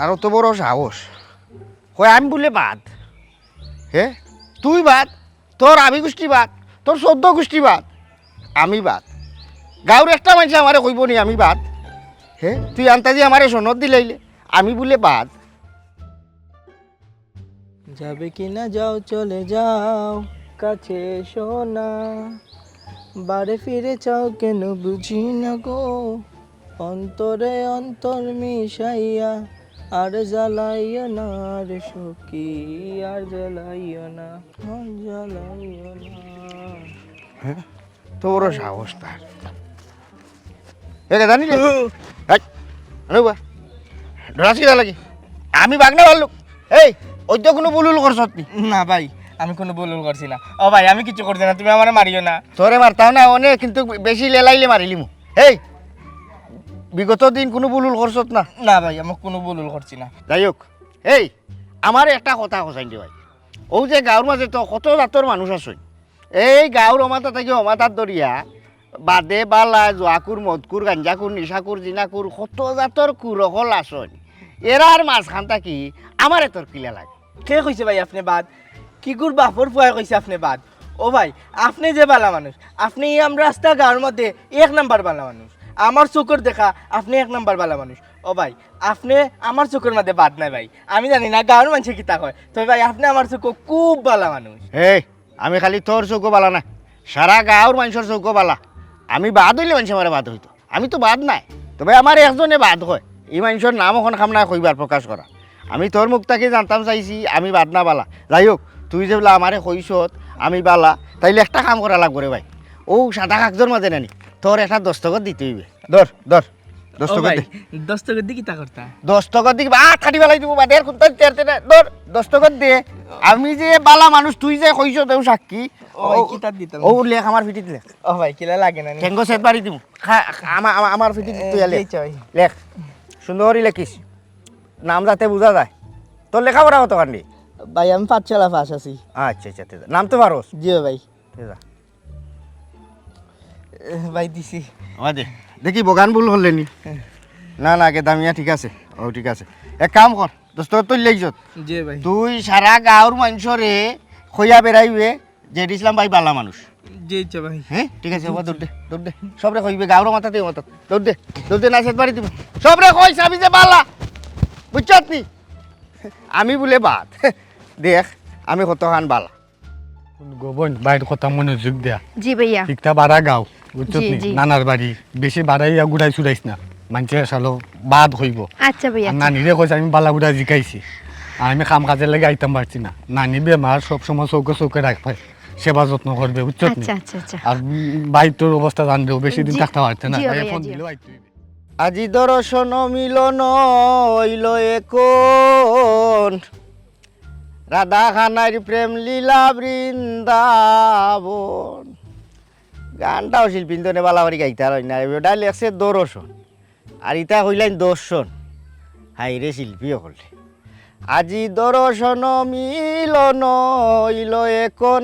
আর তো বড় সাহস কই আমি বলে বাদ হে তুই বাদ তোর আমি গোষ্ঠী বাদ তোর 14 গোষ্ঠী বাদ আমি বাদ গাঁর একটা মানুষ আমারে কইব নি আমি বাদ হে তুই আন্তাজি আমারে সনদ দিলাইলে আমি বলে বাদ যাবে কি না যাও চলে যাও কাছে সোনা বারে ফিরে চাও কেন বুঝি না গো অন্তরে অন্তর মিশাইয়া আর জ্বালাইও না আর সখী আর জ্বালাইও না আর জ্বালাইও না হ্যাঁ তোর সাহস তার জানি ডরাস কিনা লাগে আমি বাগনা ভাল্লুক এই ওই তো কোনো বুলুল করছত নি না ভাই আমি কোনো বলুন করছি না ও ভাই আমি কিছু করছি না তুমি আমার মারিও না তোরে মারতাও না অনেক কিন্তু বেশি লেলাইলে মারিলিমু এই বিগত দিন কোনো বুলুল করছত না না ভাই আমি কোনো বলুন করছি না যাই হোক এই আমার একটা কথা কইসাইন দি ভাই ও যে গাঁর মাঝে তো কত জাতর মানুষ আছে এই গাঁর অমাতা থেকে অমাতার দরিয়া বাদে বালা জোয়াকুর মদকুর গাঞ্জাকুর নিশাকুর জিনাকুর কত জাতর কুরহল আসন এরার মাঝখান থাকি আমার তোর কিলা লাগে কে কইছে ভাই আপনি বাদ কি গুর বাপর ফুয়াই কইছে আপনি বাদ ও ভাই আপনি যে বালা মানুষ আপনি আমরা রাস্তা গাঁর মধ্যে 1 নাম্বার বালা মানুষ আমার চোখের দেখা আপনি 1 নাম্বার বালা মানুষ ও ভাই আপনি আমার চোখের মধ্যে বাদ নাই ভাই আমি জানি না গাঁর মানুষে কি তা কয় তো ভাই আপনি আমার চোখ খুব বালা মানুষ এই আমি খালি তোর চৌকো বালা না সারা গাঁর মানুষের চৌকো বালা আমি বাদ হইলে মানুষ আমার বাদ হইতো আমি তো বাদ নাই তবে আমার একজনে বাদ হয় এই মানুষের নাম এখন খাম না কইবার প্রকাশ করা আমি তোর মুখ তাকে জানতাম চাইছি আমি বাদ না বালা যাই হোক তুই যে বলে আমারে কইছত আমি বালা তাইলে একটা কাম করা লাগবে রে ভাই ও সাদা কাগজের মাঝে নানি তোর একটা দস্তখত দিতে হইবে ধর ধর দস্তখত দে দস্তখত দি কি তা করতা দস্তখত দিকে কাটি বেলাই দিব বাদের কোনটা তেরতে না ধর দস্তখত দে আমি যে বালা মানুষ তুই যে কইছ দেও সাক্ষী ও কিতাব দিতাম ও লেখ আমার ফিটিতে লেখ ও ভাই কিলা লাগে না কেঙ্গো সেট বাড়ি দিব আমার ফিটিতে তুই লেখ লেখ সুন্দরই লেখিস নাম যাতে বোঝা যায় তোর লেখাপড়া কত কান্দি ভাই আমি পাঠশালা পাস আছি আচ্ছা আচ্ছা নাম তো পারোস জি ভাই ভাই দিছি দে দেখি বগান ভুল হলে নি না না আগে দামিয়া ঠিক আছে ও ঠিক আছে এক কাম কর দোস্তর তুই লেখছত জি ভাই তুই সারা গাঁর মানুষরে খইয়া বেড়াইবে যে ইসলাম ভাই বালা মানুষ জি ইচ্ছা ভাই হ্যাঁ ঠিক আছে দৌড় দে সবরে কইবে গাঁর মাথা দিয়ে মাথা দৌড় দে না সেট বাড়ি দিব সবরে কইস আমি যে বালা বুঝছত নি আমি বলে বাদ দেখ আমি কতখান বালা গোবন বাইর কথা মনোযোগ দেয়া জি ভাইয়া ঠিকটা বাড়া গাও বুঝছো জি, নি জি। নানার বাড়ি বেশি বাড়াইয়া গুড়াই চুরাইস না মানুষের সালো বাদ হইব আচ্ছা ভাইয়া নানিরে কইছে আমি বালা গুড়া জিকাইছি আর আমি কাম কাজের লাগে আইতাম পারছি না নানি বেমার সবসময় চৌকে রাখবে সেবা যত্ন করবে বুঝছো নি আচ্ছা আচ্ছা আচ্ছা আর ভাই তোর অবস্থা জানলেও বেশি দিন জি, থাকতে পারছে না জি, তাই ভাইয়া, ফোন জি। দিলেও আইতে হইবে। আজি দর্শন মিলন হইল এখন রাধা খানার প্রেম লীলা বৃন্দাবন গানটাও শিল্পীন্দনে বালাবাড়ি গাইতে আর না ওটা লেখছে দর্শন আর ইটা হইলেন দর্শন হাই রে শিল্পী হলে আজি দর্শন মিলন হইল এখন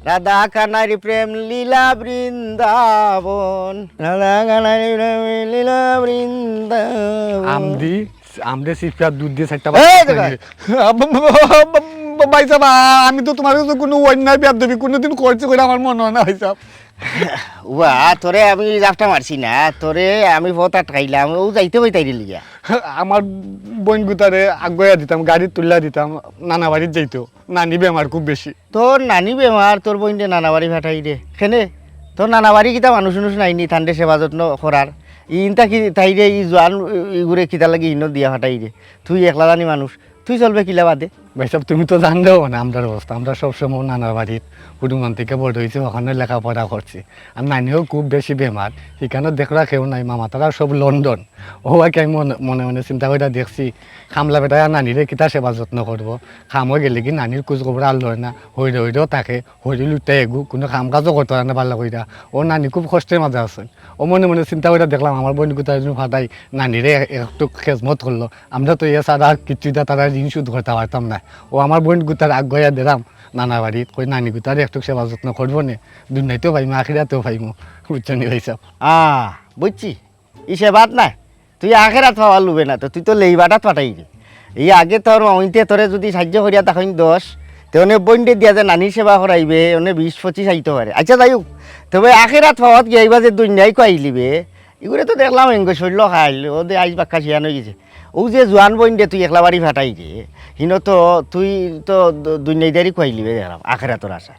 রাধা কানার প্রেম লীলা বৃন্দাবন রাধা কানার প্রেম লীলা বৃন্দাবন আমদে সিফিয়া দুধ দিয়ে চারটা এই দেখা। ভাই সাহেব আমি তো তোমার কাছে কোনো অন্যায় ব্যাপ দেবী কোনোদিন করছি করে আমার মনে হয় না ভাই সাহেব উয়া তোরে আমি জাপটা মারছি না তোরে আমি বহুত আটকাইলাম ও যাইতে হই তাইরে লিয়া আমার বোন গুতারে আগুয়া দিতাম গাড়ি তুললা দিতাম নানা বাড়ির যাইতো নানি বেমার খুব বেশি তোর নানি বেমার তোর বোন নানা বাড়ি ফাটাই রে কেনে তোর নানা বাড়ি কিতা মানুষ নাইনি ঠান্ডে সেবা যত্ন করার ইনটা কি তাই রে ই জোয়ান ইগুরে কিতা লাগে ইনো দিয়া ফাটাই রে তুই একলা জানি মানুষ তুই চলবে কিলা বাদে ভাই সাহেব তুমি তো জানলেও না আমরা অবস্থা আমরা সবসময় নানার বাড়ির কুটুমান থেকে বড় হয়েছি ওখানে লেখাপড়া করছি আর নানিও খুব বেশি বেমার সেখানে দেখরা কেউ নাই মামা তারা সব লন্ডন ওকে আমি মনে মনে চিন্তা করে দেখছি খামলা বেটায় নানিরে কিতা সেবা যত্ন করবো খামও গেলে কি নানির খোঁজ খবর আর লয় না হইরেও থাকে হইরে লুটে এগু কোনো কাম কাজও করতে পারে না ভালো কইরা ও নানি খুব কষ্টের মাঝে আছে ও মনে মনে চিন্তা করে দেখলাম আমার বোন কোথায় ফাটাই নানিরে একটু খেজমত করলো আমরা তো ইয়ে ছাড়া কিছুটা তারা ঋণ শুধ করতে পারতাম না ও আমার বোন গুতার আগুয়া দিলাম নানা বাড়িত কই নানি গুতার একটু সেবা যত্ন করবো নে দুনিয়াতেও পাইমো আখিরাতেও পাইমো বুঝছো নি ভাই সাহেব বুঝছি ইসে বাদ নাই তুই আখেরাত পাওয়ার লুবে না তো তুই তো লেইবাটাত পাঠাই রে এই আগে তোর অইতে তোরে যদি সাহায্য করিয়া তখন 10 তো অনেক বইন্ডে দিয়া যে নানির সেবা করাইবে অনেক 20-25 আইতে পারে আচ্ছা যাই হোক তবে আখেরাত পাওয়াত গিয়ে এইবার যে দুনিয়ায় কইলিবে এগুলো তো দেখলাম এঙ্গ শৈল খাইল ও দে আইস বাক্কা শিয়ান হয়ে গেছে ও যে জোয়ান বইন্ডে তুই একলা বাড়ি ফাটাই রে হিন তো তুই তো দুনিয়াদারি কইলিবে দেখলাম আখেরাতর আশা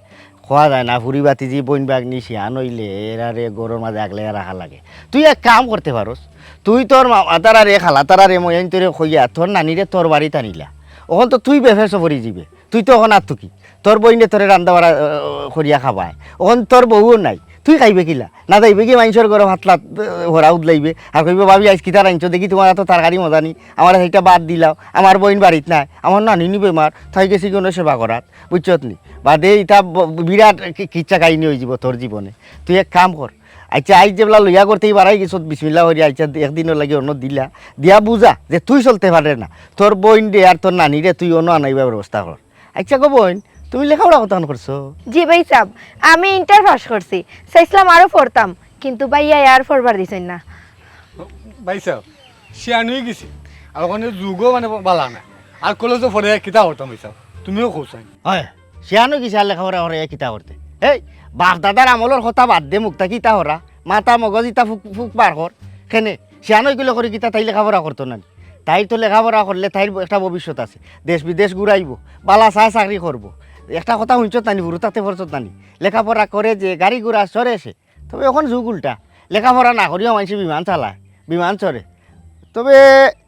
খোয়া যায় না ফুরি বাতি যে বইন বাগনি শিয়ান হইলে এরারে গরুর মাঝে আগলে রাখা লাগে তুই এক কাম করতে পারস তুই তোর তারারে খালা তারারে ময়ন তোরে খইয়া তোর নানিরে তোর বাড়িতে আনিলা ওখান তো তুই বেফেস পরি যাবে তুই তো ওখান আর তুকি তোর বইনে তোরে রান্না বাড়া করিয়া খাবায় ওখান তোর বউও নাই তুই খাইবে কিলা না যাইবে কি মানুষের ঘরে ভাতলা ভরা উদলাইবে আর কইবে ভাবি আজ কিতা রাঁধছো দেখি তোমার এত তরকারি মজা নি আমার সেইটা বাদ দিলাও আমার বইন বাড়িত নাই আমার নানি নি বেমার থাই গেছি কোনো সেবা করার বুঝছত নি বাদে ইটা বিরাট কিচ্ছা কাহিনী হয়ে যাব তোর জীবনে তুই এক কাম কর আচ্ছা আইজ যেবেলা লইয়া করতেই বাড়াই গেছ বিসমিল্লা হরি আচ্ছা একদিনের লাগে অন্য দিলা দিয়া বুঝা যে তুই চলতে পারে না তোর বইন রে আর তোর নানি রে তুই অন্য আনাইবার ব্যবস্থা কর আচ্ছা গো বইন তুমি লেখাপড়া কত করছো জি ভাই সাহেব আমি ইন্টার পাস করছি চাইছিলাম আরো পড়তাম কিন্তু ভাইয়া আর পড়বার দিছেন না ভাই সাহেব শিয়ান হয়ে গেছি আর ওখানে যুগও মানে বালা না আর কলেজও পড়ে কিতা হতাম ভাই সাহেব তুমিও খুশাই হয় শিয়ানো কি চাল লেখাপড়া করে কিতা করতে এই বাপ দাদার আমলের কথা বাদ দে মুক্তা কিতা হরা মাথা মগজ ইতা ফুক ফুক বার কর কেনে শিয়ানো এগুলো করে কিতা তাই লেখাপড়া করতো না তাই তো লেখাপড়া করলে তাইর একটা ভবিষ্যৎ আছে দেশ বিদেশ ঘুরাইব বালা চায় চাকরি করবো একটা কথা শুনছত নানি বুড়ো তাতে পড়ছত নানি লেখাপড়া করে যে গাড়ি ঘোড়া চড়ে এসে তবে এখন যুগ উল্টা লেখাপড়া না করিও মানুষ বিমান চালায় বিমান চড়ে তবে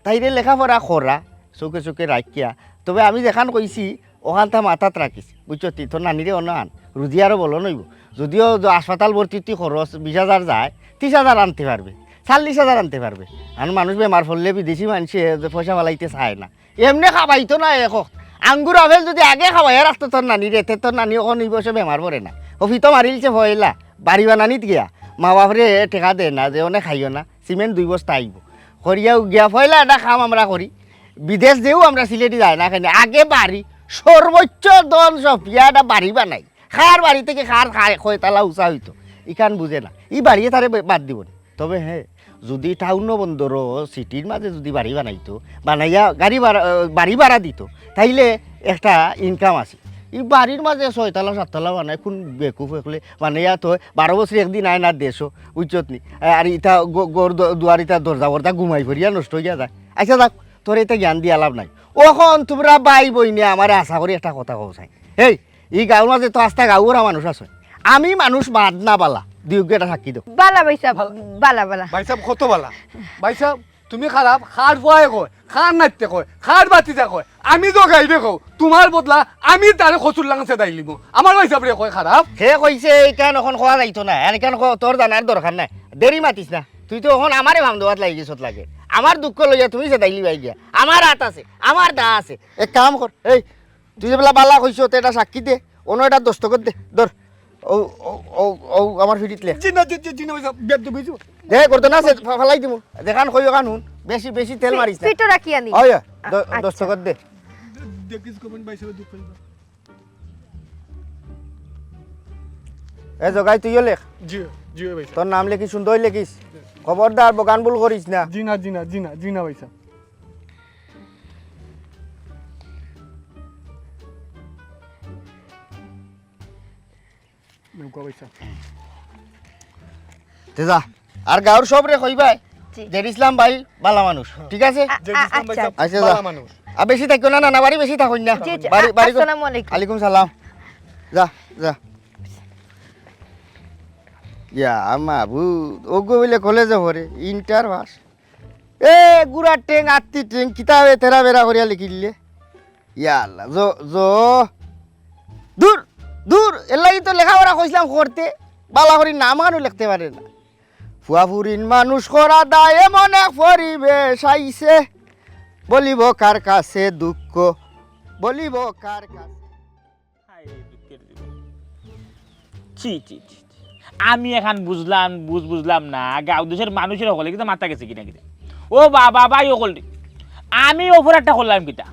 তাইরে লেখাপড়া করা চোখে চোখে রাখিয়া তবে আমি যেখান কইছি ওখানটা মাথাত রাখিস বুঝছো তোর নানিরে অনান রুজি আরও বলো নইব যদিও হাসপাতাল ভর্তি তুই খরচ 20,000 যায় 30,000 আনতে পারবে 40,000 আনতে পারবে আর মানুষ বেমার পড়লে বিদেশি মানুষে পয়সা ফালাইতে চায় না এমনি খাবাইতো না এখন আঙ্গুর আপেল যদি আগে খাওয়াই রাখতো তোর নানি রেতে তোর নানি ওখান এই বসে বেমার পড়ে না অফিতো মারিলছে ভয়লা বাড়ি বানানিত গিয়া মা বাপরে টেকা দে না যে অনেক খাইও না সিমেন্ট 2 বস্তা আইব করিয়াও গিয়া ফয়লা এটা খাম আমরা করি বিদেশ যেও আমরা সিলেটি যাই না খাই আগে বাড়ি সর্বোচ্চ দল সফিয়াটা বাড়ি বানাই খার বাড়ি থেকে খার খায় খয়তালা উঁচা হইতো ইখান বুঝে না ই বাড়িয়ে তারে বাদ দিব না তবে হ্যাঁ যদি টাউন বন্দর সিটির মাঝে যদি বাড়ি বানাইতো বানাইয়া বাড়ি ভাড়া দিত তাইলে একটা ইনকাম আছে এই বাড়ির মাঝে 6তলা 7তলা বানায় কোন বেকুফ একলে বানাইয়া তো 12 বছর একদিন আয় না দেশো বুঝছত নি আর ইটা গোর দুয়ার ইটা দরজা বরজা ঘুমাই ফরিয়া নষ্ট হইয়া যায় আচ্ছা যাক তোর এটা জ্ঞান দিয়ে লাভ নাই ওখন তোমরা বাই বই নিয়ে আমার আশা করি একটা কথা কও চাই এই গাঁর মাঝে তো আস্তা গাঁওরা মানুষ আছে আমি মানুষ বাদ না বালা দুইটা সাক্ষী দাও বালা ভাই সাহেব বালা বালা ভাই সাহেব কত বালা ভাই সাহেব তুমি খারাপ খার পোয়াই কয় খার নাচতে কয় খার বাতিতে কয় আমি তো গাইবে কও তোমার বদলা আমি তারে খসুর লাগাছে দাই লিব আমার ভাই সাহেব রে কয় খারাপ সে কইছে কেন এখন খোয়া যাইতো না কেন তোর জানার দরকার নাই দেরি মাতিস না তুই তো এখন আমারে ভাম দেওয়াত লাগি গেছত লাগে আমার দুঃখ লইয়া তুমি সে দাইলি বাই গিয়া আমার হাত আছে আমার দা আছে এক কাম কর তুই যে বেলা বালা কইছ তো এটা সাক্ষী দে অন্য এটা দস্তখত দে ধর ও ও ও ও আমার ফিরিত লে জিনা জিনা ভাই সাহেব বেদ বুঝছো দে করতে না সে ফালাই দিমু দেখান কই ওখান হুন বেশি বেশি তেল মারিস না ফিটো রাখি আনি ওই দস্তখত দে দেখিস কোন ভাই সাহেব দুঃখ পাইবা এ জগাই তুইও লেখ জি জি ভাই তোর নাম লেখি সুন্দর লেখিস খবরদার বগান ভুল করিস না জিনা জিনা জিনা জিনা ভাই সাহেব নৌকা ভাই সাহেব তেজা আর গাঁর সব রে কইবাই জি। জেড ইসলাম ভাই বালা মানুষ ঠিক আছে আচ্ছা আচ্ছা যা বালা মানুষ আর বেশি থাকো না না বাড়ি বেশি থাকুন না জি, জি। বাড়ি আসসালামু আলাইকুম। আলাইকুম সালাম যা যা ইয়া মাবু ওগো বলে কলেজে পড়ে ইন্টার পাস এ গুড়া টেং আত্তি টেং কিতাবে তেরা বেরা করিয়া লিখিলে ইয়া আল্লাহ জো জো দূর দূর এর লাগি তো লেখাপড়া কইছিলাম করতে বালা করি নামানও লিখতে পারে না ফুয়াফুরিন মানুষ করা দায় এমন এক পরিবেশ আইছে বলিব কার কাছে দুঃখ বলিব কার কাছে ছি ছি ছি ছি। আমি এখন বুঝলাম না গাঁও দেশের মানুষের সকলে কিন্তু মাথা গেছে কিনা কিনা ও বাবা ভাই সকল আমি ওপর একটা করলাম কিটা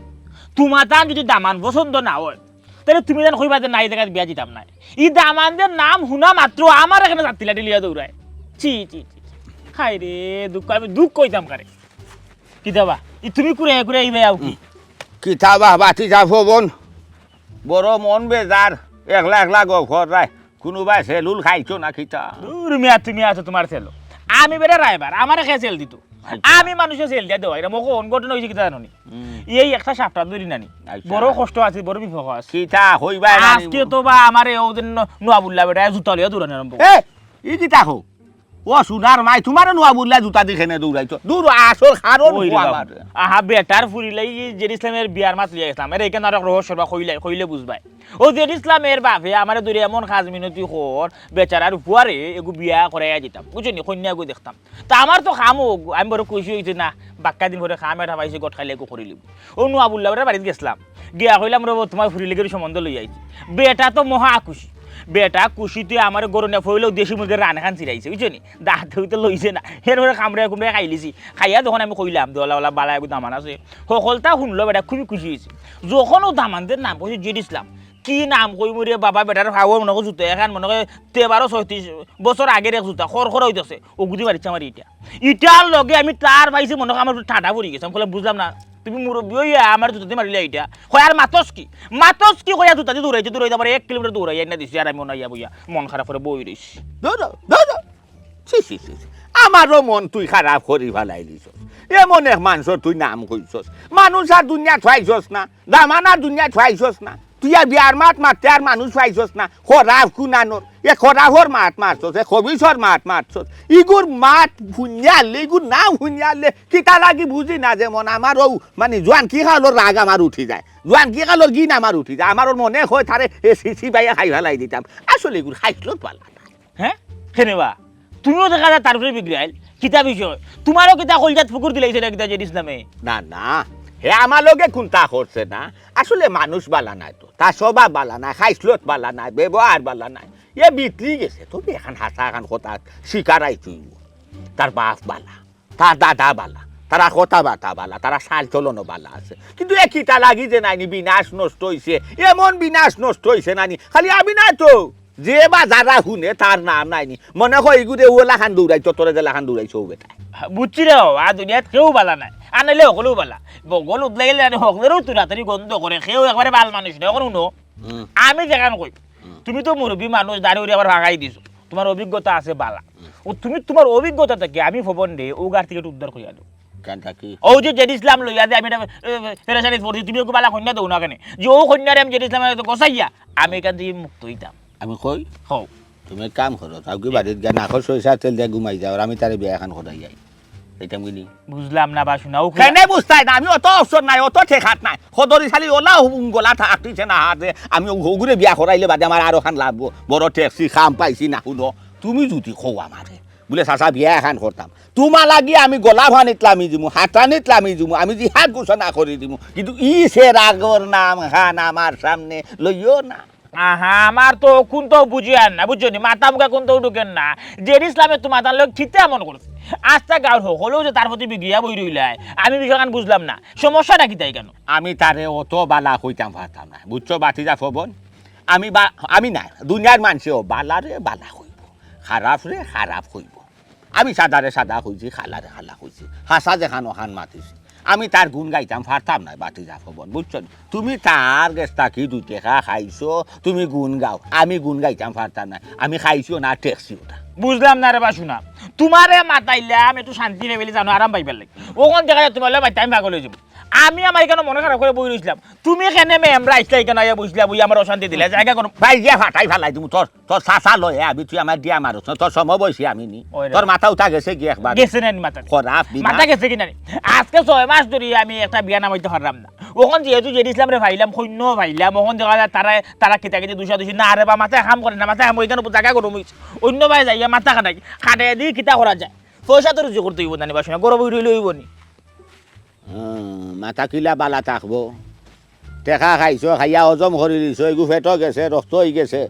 তোমার তান যদি দামান পছন্দ না হয় তাহলে তুমি যেন কইবা যে নাই জায়গায় বিয়া দিতাম নাই এই দামানদের নাম শুনা মাত্র আমার এখানে যাত্রীলা লিয়া দৌড়ায় ছি ছি ছি হাই রে দুঃখ আমি দুঃখ কইতাম কারে কিতাবা ই তুমি কুরে কুরে ইবে আও কি কিতাবা বাতি যাব বোন বড় মন বেজার একলা একলা ঘর রায় কোনোবাই সেলুল খাইছো না খিতা দূর মিয়া তুমি আছো তোমার ছেলে আমি বেটা রাইবার আমারে খেয়ে সেল দিত আমি মানুষের সেল দিয়া দেওয়া এটা মোক অনঘটন হয়েছে কিতা জানি এই একটা সাপটা ধরি নানি বড় কষ্ট আছে বড় বিপদ আছে কিতা হইবা আজকে তো বা আমারে ও দিন নোয়া বুল্লা বেটা জুতা লিয়া দূরানি আরম্ভ এ ই কিতা হো ও সোনার মাই তোমার নোয়া বুল্লা জুতা দেখে নে দৌড়াইছো দূর আসল কারণ আমার আহা বেটার ফুরিলাই জেড ইসলামের বিয়ার মাছ লিয়া গেছিলাম এর এখানে আর রহস্য বা কইলে বুঝবাই ও জেড ইসলামের বাপে আমার দূরে এমন খাজ মিনতি হর বেচারার ফুয়ারে এগু বিয়া করাইয়া যেতাম বুঝলি কন্যা গো দেখতাম তা আমার তো খামো আমি বড় খুশি হয়েছে না বাক্কা দিন ভরে খাম এটা পাইছি গট খাইলে করি লিব ও নোয়া বুল্লা বেটার বাড়িতে গেছিলাম গিয়া কইলাম রব তোমার ফুরিলেগের সম্বন্ধ লই আইছি বেটা তো মহা খুশি বেটা খুশিতে আমার গরু না ফইলেও দেশি মুরগির রান খান চিরাইছে বুঝলি দাঁত হইতে লইছে না এরপরে কামড়ে কুমড়ে খাইলিছি খাইয়া যখন আমি কইলাম দোলা বালা একটু দামান আছে সকলটা শুনলো বেটা খুবই খুশি হয়েছে যখন ও দামানদের নাম কইছে জেড ইসলাম কি নাম কই মরে বাবা বেটার ভাগর মনে জুতো এখন মনে হয় 13-36 বছর আগের এক জুতা খর হইতেছে ও গুদি মারিছে আমার ইটার লগে আমি তার পাইছি মনে হয় আমার ঠাডা পড়ি গেছে আমি বুঝলাম না তুমি মুরব্বী হইয়া আমার জুতাতে মারিলে এইটা হয় আর মাতস কি কইয়া জুতাতে দৌড়াইতে আমার 1 কিলোমিটার দৌড়াইয়া না দিছি আর আমি ওনাইয়া বইয়া মন খারাপ করে বই রইছি আমারও মন তুই খারাপ করি ফেলাই দিছস এমন এক মানুষ তুই নাম কইছস মানুষ আর দুনিয়া ছুয়াইছস না দামানা দুনিয়া ছুয়াইছস না তুই আর বিয়ার মারতে আর মানুষ পাইছস না খরাফ কুনানোর এ খরাফর মাত মারছস এ খবিসর মাত মারছস ইগুর মাত ফুনিয়ালে ইগুর নাম ফুনিয়ালে কিতা লাগি বুঝি না যেমন আমারও মানে জোয়ান কি খালোর রাগ আমার উঠি যায় জোয়ান কি খালোর গিন আমার উঠি যায় আমার মনে হয় তারে এ সিসি বাইয়া খাই ফেলাই দিতাম আসলে এগুলো খাইছলত পালা হ্যাঁ কেনেবা তুমিও দেখা যায় তারপরে বিগ্রাইল কিতা বিষয় তোমারও কিতা কলজাত ফুকুর দিলাইছে না কিতা জেড ইসলামে না হে আমার লগে কোনটা করছে না আসলে মানুষ বালা নাই তো তার স্বভাব বালা নাই খাইছলত বালা নাই ব্যবহার বালা নাই এ বিতরি গেছে তবে এখন হাসা এখন কথা শিকারাই তুই তার বাপ বালা তার দাদা বালা তারা কথা বার্তা বালা তারা সাল চলনও বালা আছে কিন্তু এ কিটা লাগি যে নাইনি বিনাশ নষ্ট হইছে এমন বিনাশ নষ্ট হইছে নানি খালি আমি নাই তো যে বা যারা শুনে তার নাম নাইনি মনে হয় এগুলো ওলা খান দৌড়াইছো তোরে জেলা খান দৌড়াইছো বেটা বুঝছি রে আর দুনিয়াত কেউ বালা নাই আনাইলে সকলেও বালা বগল উঠলে গেলে সকলেরও তুলাতারি গন্ধ করে সেও একবারে ভাল মানুষ নয় এখন শুনো আমি যেখান কই তুমি তো মুরব্বী মানুষ দাঁড়িয়ে উড়ে আবার ভাগাই দিছো তোমার অভিজ্ঞতা আছে বালা ও তুমি তোমার অভিজ্ঞতা থেকে আমি ফবন দে ও গার থেকে উদ্ধার করিয়া দেবো ও যে জেড ইসলাম লইয়া দে আমি ফেরাসানি পড়ছি তুমি ওকে বালা কন্যা দেও না কেন যে ও কন্যারে আমি জেড ইসলাম গসাইয়া আমি এখান থেকে মুক্ত হইতাম আমি কই হও তুমি কাম করো তাও কি বাড়ির গা নাকর সরিষা তেল দিয়ে ঘুমাই যাও আর আমি তারে বিয়া এখন করাই যাই এটা বুঝলি বুঝলাম না বা শোনা ও কেন বুঝতাই না আমি অত অপশন নাই অত ঠেকাত নাই সদরি খালি ওলা গলা থাকিছে না হাতে আমি ওগুরে বিয়া করাইলে বাদে আমার আরো খান লাগবো বড় ট্যাক্সি খাম পাইছি না শুনো তুমি যদি খো আমারে বলে চাচা বিয়া এখন করতাম তোমার লাগি আমি গলা ভানিত লামি দিমু হাতানিত লামি দিমু আমি জিহাদ ঘোষণা করে দিমু কিন্তু ই সে রাগর নাম খান আমার সামনে লইও না আহা আমার তো কোন তো বুঝি আর না বুঝছো নি মাথা মুখা কোন তো ঢুকেন না জেড ইসলামে তো মাথার লোক ঠিকতে এমন করছে আস্তা গাঁর হলেও যে তার প্রতি বিগিয়া বই রইলাই আমি বিষয়খান বুঝলাম না সমস্যাটা কি তাই কেন আমি তারে অত বালা হইতাম পারতাম না বুঝছো বাতি যা ফবন আমি না দুনিয়ার মানুষেও বালারে বালা হইব খারাপ রে খারাপ হইব আমি সাদারে সাদা হইছি খালারে খালা হইছি হাসা যেখান ওখান মাতিছি আমি তার গুণ গাইতাম পারতাম না বাতি যা ফবন বুঝছো তুমি তার গেছটা কি 2 টাকা খাইছো তুমি গুণ গাও আমি গুণ গাইতাম পারতাম না আমি খাইছিও না ট্যাক্সিও না বুঝলাম না রে বা শোনা তোমারে মাতাইলাম একটু শান্তি ফেলে জানো আরাম পাইবার লাগে ওখান দেখা যায় তোমার বাইতে আমি পাগল হয়ে যাবো আমি আমার এখানে মনে খারাপ করে বই রইছিলাম তুমি এখানে মেমরা আসলে এখানে আইয়া বসলা বই আমার অশান্তি দিলে জায়গা কোনো ভাই দিয়া ফাটাই ফেলাই দিমু তোর চাচা লয় আমি তুই আমার দিয়া মারছ তোর সময় বসি আমি নি তোর মাথা উঠা গেছে কি একবার গেছে না মাথা খরাপ মাথা গেছে কিনা আজকে 6 মাস ধরে আমি একটা বিয়া নামাইতে পারলাম না ওখান যেহেতু জেড ইসলাম রে ভাইলাম সৈন্য ভাইলাম ওখান দেখা যায় তারা কেতা কেটে 200 না রে বা মাথা কাম করে না মাথা কাম ওইখানে জায়গা গরম হয়েছে অন্য ভাই যাইয়া মাথা কাটাই কাটাই দিয়ে কিতা করা যায় পয়সা তো রুজি করতে হইব না বা শোনা গরম হইলে হইব নি মাথা কিলা বালা থাকবো টেকা খাইছো খাইয়া হজম করে দিছো এগু ফেটো গেছে রক্ত হয়ে গেছে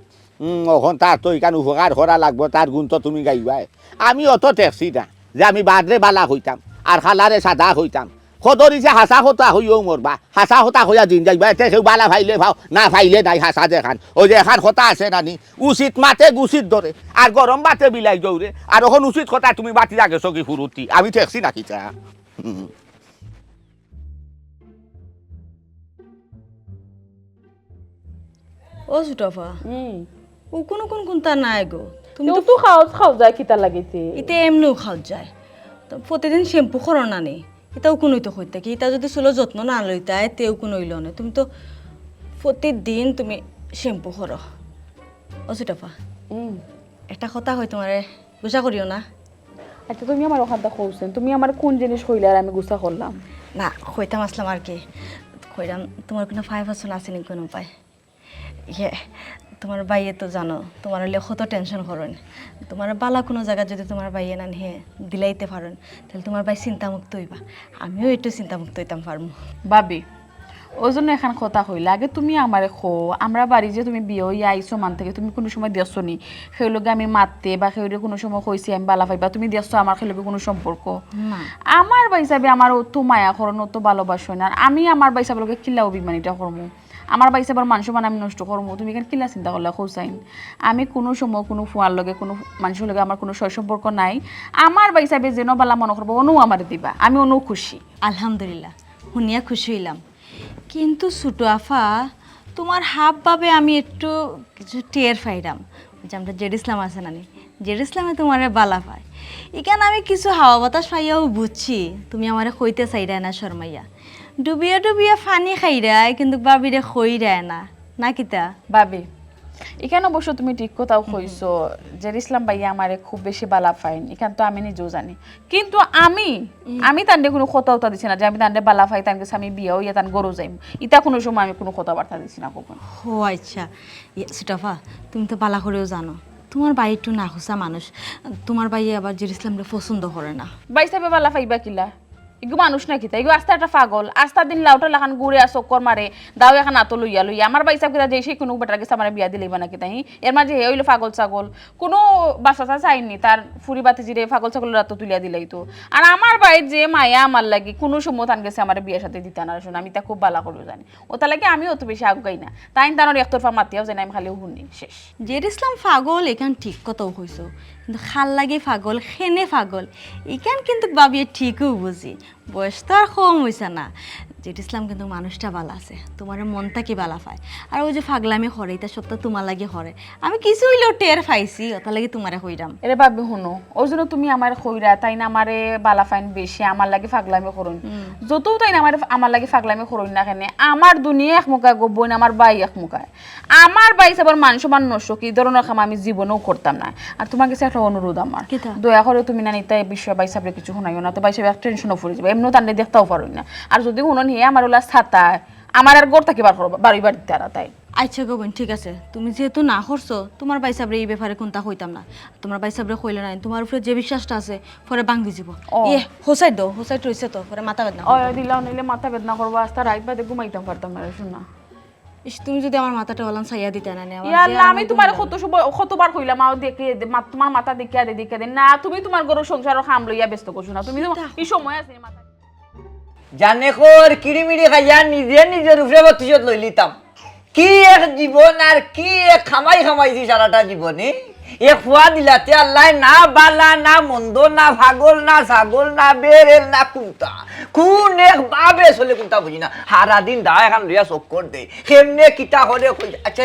ওখান তার তো এখান উপকার করা লাগবো তার গুণ তো তুমি গাইবাই আমি অত ট্যাক্সি না যে আমি বাদরে বালা হইতাম আর খালারে সাদা হইতাম সদরিছে হাসা হতা হইও মরবা হাসা হতা হইয়া দিন যাইবা এতে কেউ বালা ভাইলে ভাও না ভাইলে নাই হাসা দেখান ওই যে এখান কথা আছে নানি উচিত মাতে গুচিত ধরে আর গরম বাতে বিলাই দৌড়ে আর ওখান উচিত কথা তুমি বাতি রাখেছো কি ফুরুতি আমি ট্যাক্সি নাকি চা ও সুটফা ও কোন কোন কোনটা নাই গো তুমি তো খাও যায় কিতা লাগিছে ইতে এমনিও খাওয়া যায় তো প্রতিদিন শ্যাম্পু করো না নি এটাও কোনোই তো হইতে কি এটা যদি চুলো যত্ন না লইতাই তেও কোনো হইল না তুমি তো প্রতিদিন তুমি শ্যাম্পু করো ও সুটফা একটা কথা হয় তোমারে গুছা করিও না আচ্ছা তুমি আমার ওখানটা কইছেন তুমি আমার কোন জিনিস কইলে আর আমি গুছা করলাম না কইতাম আসলাম আর কি কইরাম তোমার কোনো 5% আছে নি কোনো উপায় ইয়ে তোমার বাইয়ে তো জানো তোমার হলে কত টেনশন করেন তোমার বালা কোনো জায়গা যদি তোমার বাইয়ে না নিয়ে দিলাইতে পারেন তাহলে তোমার বাই চিন্তামুক্ত হইবা আমিও একটু চিন্তামুক্ত হইতাম পারবো ভাবি ওই জন্য এখন কথা কইলা আগে তুমি আমারে খো আমরা বাড়ি যে তুমি বিয়ে হইয়া আইসো মান থেকে তুমি কোনো সময় দিয়েছো নি সেই লোকে আমি মারতে বা সেই কোনো সময় কইছি আমি বালা পাইবা তুমি দিয়েছো আমার সেই লোকে কোনো সম্পর্ক আমার বাই হিসাবে আমার অত মায়া করন অত ভালোবাসো না আমি আমার বাই হিসাবে লোকে কিল্লা অভিমানিটা করবো আমার বাই হিসাবে মানুষ মানে আমি নষ্ট করবো তুমি এখানে কিল্লা চিন্তা করলা হুসাইন আমি কোনো সময় কোনো ফুয়ার লগে কোনো মানুষের লগে আমার কোনো সয় সম্পর্ক নাই আমার বাই হিসাবে যেন বালা মনে করবো অনু আমার দিবা আমি অনু খুশি আলহামদুলিল্লাহ শুনিয়া খুশি হইলাম কিন্তু ছোটো আফা তোমার হাব ভাবে আমি একটু কিছু টের পাইলাম যে আমরা জেড ইসলাম আছে নানি জেড ইসলামে তোমার বালা পায় এখানে আমি কিছু হাওয়া বাতাস পাইয়াও বুঝছি তুমি আমারে কইতে চাইরায় না শর্মাইয়া ডুবিয়া ডুবিয়া ফানি খাইরায় কিন্তু বাবিরে খইরায় না না কিতা ভাবি এখানে অবশ্য তুমি ঠিক কথাও কইছো যে ইসলাম ভাইয়া আমারে খুব বেশি বালা পাইন এখান তো আমি নিজেও জানি কিন্তু আমি তান্ডে কোনো কথাবার্তা দিছি না যে আমি তান্ডে বালা পাই তানকে আমি বিয়ে হইয়া তান গরু যাইম ইটা কোনো সময় আমি কোনো কথাবার্তা দিছি না কখন ও আচ্ছা সুটফা তুমি তো বালা করেও জানো তোমার বাই একটু না খুসা মানুষ তোমার বাই আবার জেড ইসলামরে পছন্দ করে না বাই সাহেব বালা পাইবা কিলা এগু মানুষ নাকি তাই এগু আস্তা একটা পাগল আস্তা দিন লাউটা লাখান ঘুরে চক্কর মারে দাও এখন আতো লইয়া লইয়া আমার বাই সাহেব কিনা যে সেই কোনো বেটার গেছে আমার বিয়া দিলেইবা নাকি তাই এর মাঝে হে হইলো পাগল ছাগল কোনো বাচ্চা চাইনি তার ফুরি বাতি জিরে পাগল ছাগল রাত তুলিয়া দিলেই তো আর আমার বাই যে মায়া আমার লাগে কোনো সময় তান গেছে আমার বিয়ের সাথে দিতে না শুনে আমি তা খুব বালা করে জানি ও তা লাগে আমি অত বেশি আগাই না তাই তার একতরফা মাতিয়াও জানি আমি খালি শুনি শেষ জেড ইসলাম পাগল এখান ঠিক কথাও কইছো কিন্তু খাল লাগে পাগল খেনে পাগল এখান কিন্তু বাবিয়ে ঠিকও বুঝি বয়স তো আর কম হয়েছে না জেড ইসলাম কিন্তু মানুষটা ভালো আছে তোমার মনটা কি ভালো পায় আর ওই যে ফাগলামি হরে এটা সত্য তোমার লাগে হরে আমি কিছু হইলেও টের পাইছি ওটা লাগে তোমারে কইরাম এরে ভাবি শুনো ওই জন্য তুমি আমার কইরা তাই না আমারে বালা ফাইন বেশি আমার লাগে ফাগলামি করুন যতও তাই না আমার লাগে ফাগলামি করুন না কেন আমার দুনিয়া এক মুখায় গোবন আমার বাই এক মুখায় আমার বাই সবার মানুষ মান নষ্ট কি ধরনের কাম আমি জীবনেও করতাম না আর তোমার কাছে একটা অনুরোধ আমার দয়া করে তুমি না নিতে বিষয় বাই সাহেবের কিছু শোনাইও না তো বাই সাহেব টেনশনও পড়ে যাবে এমনিও তান্ডে দেখতেও পারো না আর যদি শুনুন হে আমার ওলা ছাতা আমার আর গোর থাকি বাড়ি দিতে আর তাই আচ্ছা গোবন ঠিক আছে তুমি যেহেতু না করছো তোমার বাই সাহেবের এই ব্যাপারে কোনটা কইতাম না তোমার বাই সাহেবরে কইলে না তোমার উপরে যে বিশ্বাসটা আছে পরে ভাঙি যাব হোসাইড দাও হোসাইড রইছে তো পরে মাথা বেদনা দিলাও নিলে মাথা বেদনা করবো আস্তা রাত বাদে ঘুমাইতাম পারতাম না শোনা তুমি যদি আমার মাথাটা ওলান ছাইয়া দিতে না আমি তোমার কতবার কইলাম তোমার মাথা দেখিয়া দে না তুমি তোমার গরু সংসার খাম লইয়া ব্যস্ত করছো না তুমি এই সময় আছে মাথা জানে কর কিড়িমিড়ি খাইয়া নিজে নিজের উপরে প্রতিশোধ লই লিতাম কি এক জীবন আর কি এক খামাইছি সারাটা জীবনে এ ফুয়া দিলাতে আল্লাহ না বালা না মন্দ না ভাগল না ছাগল না বেরেল না কুন্তা কোন এক বাবে চলে কুন্তা বুঝি না সারা দিন দা এখন লইয়া চক্কর দে সেমনে কিতা করে আচ্ছা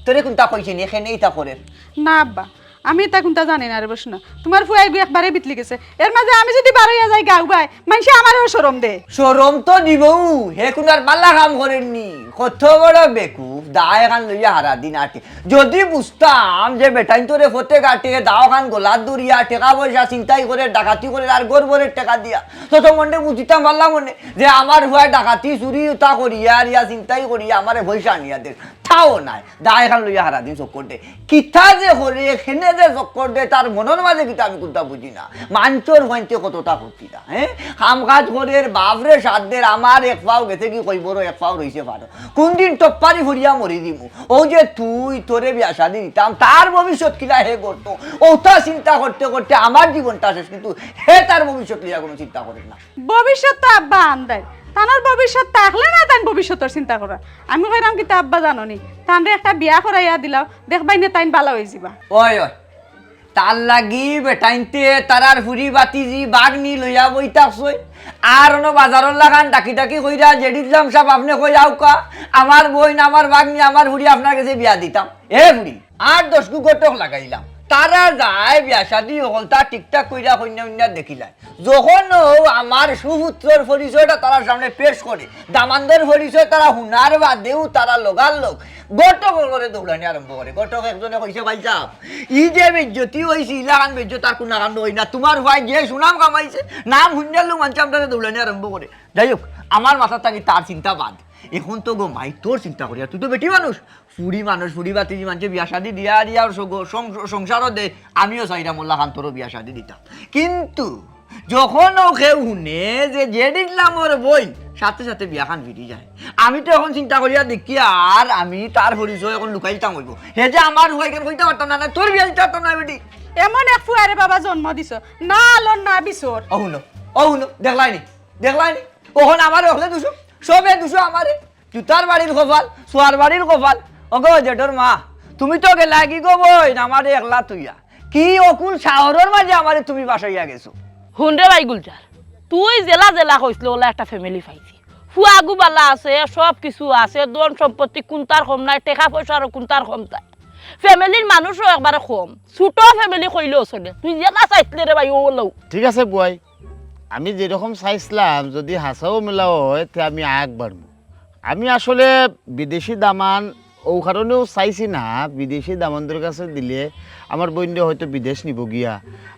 তোরে কুন্তা কইছি নি এখানে ইতা করে না আব্বা আমি তা কোনটা জানি না রে বসনা তোমার ফুয়াই একবারে বিতলি গেছে এর মাঝে আমি যদি বাড়াইয়া যাই গাও গাই মানুষে আমারও শরম দে শরম তো দিবও হে কোনার বাল্লা কাম করেননি কত বড় বেকুফ দা এখন লইয়া হারা দিন আটে যদি বুঝতাম যে বেটাইন তোরে ফতে কাটে দাও খান গোলার দরিয়া টেকা পয়সা চিন্তাই করে ডাকাতি করে আর গরবরের টাকা দিয়া তত মনে বুঝিতাম পারলাম মনে যে আমার ভয় ডাকাতি চুরি তা করিয়া আর ইয়া চিন্তাই করিয়া আমারে পয়সা আনিয়া দে তাও নাই দা এখন লইয়া হারা দিন চক্কর দে কিতা যে করে এখানে যে চক্কর দে তার মনের মাঝে কিতা আমি কোনটা বুঝি না মাঞ্চর হইতে কতটা ক্ষতি না হ্যাঁ কাম কাজ করে বাপরে সাধ্যের আমার এক পাও গেছে কি কইবর এক পাও রইছে পারো কোন দিন টপ্পারি ফুরিয়া মরি দিমু ও যে তুই তোরে বিয়া শাদি দিতাম তার ভবিষ্যৎ কিলা হে করতো ওটা চিন্তা করতে করতে আমার জীবনটা শেষ কিন্তু হে তার ভবিষ্যৎ লিয়া কোনো চিন্তা করে না ভবিষ্যৎ তো আব্বা আন্দায় তানার ভবিষ্যৎ থাকলে না তান ভবিষ্যতের চিন্তা করা আমি কইরাম কি তা আব্বা জানো নি তানরে একটা বিয়া করাইয়া দিলাও দেখবাই না তাইন ভালো হয়ে যাবা ওই ওই তার লাগি বেটাইনতে তারার ফুরি বাতিজি বাগনি লইয়া বইতাছই আর অন্য বাজারর লাগান ডাকি ডাকি কইরা জেডিলাম সব আপনি কই আউকা আমার বইন আমার বাগনি আমার ফুরি আপনার কাছে বিয়া দিতাম এ ফুরি আর 10 গু গটক লাগাইলাম তারা যায় বিয়া শাদি হল তা ঠিকঠাক কইরা কইনা কইনা দেখিলাই যখন আমার সুপুত্রর পরিচয়টা তারা সামনে পেশ করে দামানদের পরিচয় তারা হুনার বাদেও তারা লগার লোক গটক করে দৌড়ানি আরম্ভ করে গটক একজনে কইছে ভাই সাহেব ই যে বেজ্জতি হইছে ইলাকান বেজ্জত আর কোন কাণ্ড হই না তোমার ভাই যে সুনাম কামাইছে নাম হুন্নার লোক মানুষ আপনারা দৌড়ানি আরম্ভ করে যাই হোক আমার মাথা থাকি তার চিন্তা বাদ এখন তো গো মাই তোর চিন্তা করিয়া তুই তো বেটি মানুষ ফুড়ি মানুষ ফুড়ি বাতিজি মানুষে বিয়া শাদি দিয়া দিয়া সংসারও দে আমিও চাইরা মোল্লা খান তোরও বিয়া শাদি দিতাম কিন্তু যখন কেউ শুনে যে জেডিলামর বই সাথে সাথে বিয়া খান ফিরি যায় আমি তো এখন চিন্তা করিয়া দেখি আর আমি তার পরিচয় এখন লুকাই দিতাম হইব হে যে আমার হয়ে কেন কইতে পারতাম না তোর বিয়া দিতে পারতাম না বেটি এমন এক ফুয়ারে বাবা জন্ম দিছ না আলোর না বিছর অহুনো দেখলাইনি ওখন আমার ওখলে দুশো সবে দুশো আমারে জুতার বাড়ির কপাল সোয়ার বাড়ির কপাল ওগো জেঠর মা তুমি তো গেলা কি গো বই আমারে একলা তুইয়া কি অকুল শহরের মাঝে আমারে তুমি বাসাইয়া গেছো হুন্ডে ভাই গুলজার তুই জেলা জেলা কইছিল ওলা একটা ফ্যামিলি পাইছি ফুয়াগু বালা আছে সব কিছু আছে দন সম্পত্তি কোনটার কম নাই টাকা পয়সার কোনটার কম নাই ফ্যামিলির মানুষও একবারে কম ছোট ফ্যামিলি কইলেও চলে তুই জেলা চাইছিলে রে ভাই ওলাও ঠিক আছে বুয়াই আমি যেরকম চাইছিলাম যদি হাসাও মেলাও হয় তে আমি আগ বাড়বো আমি আসলে বিদেশি দামান ও কারণেও চাইছি না বিদেশি দামানদের কাছে দিলে আমার বইনটা হয়তো বিদেশ নিব গিয়া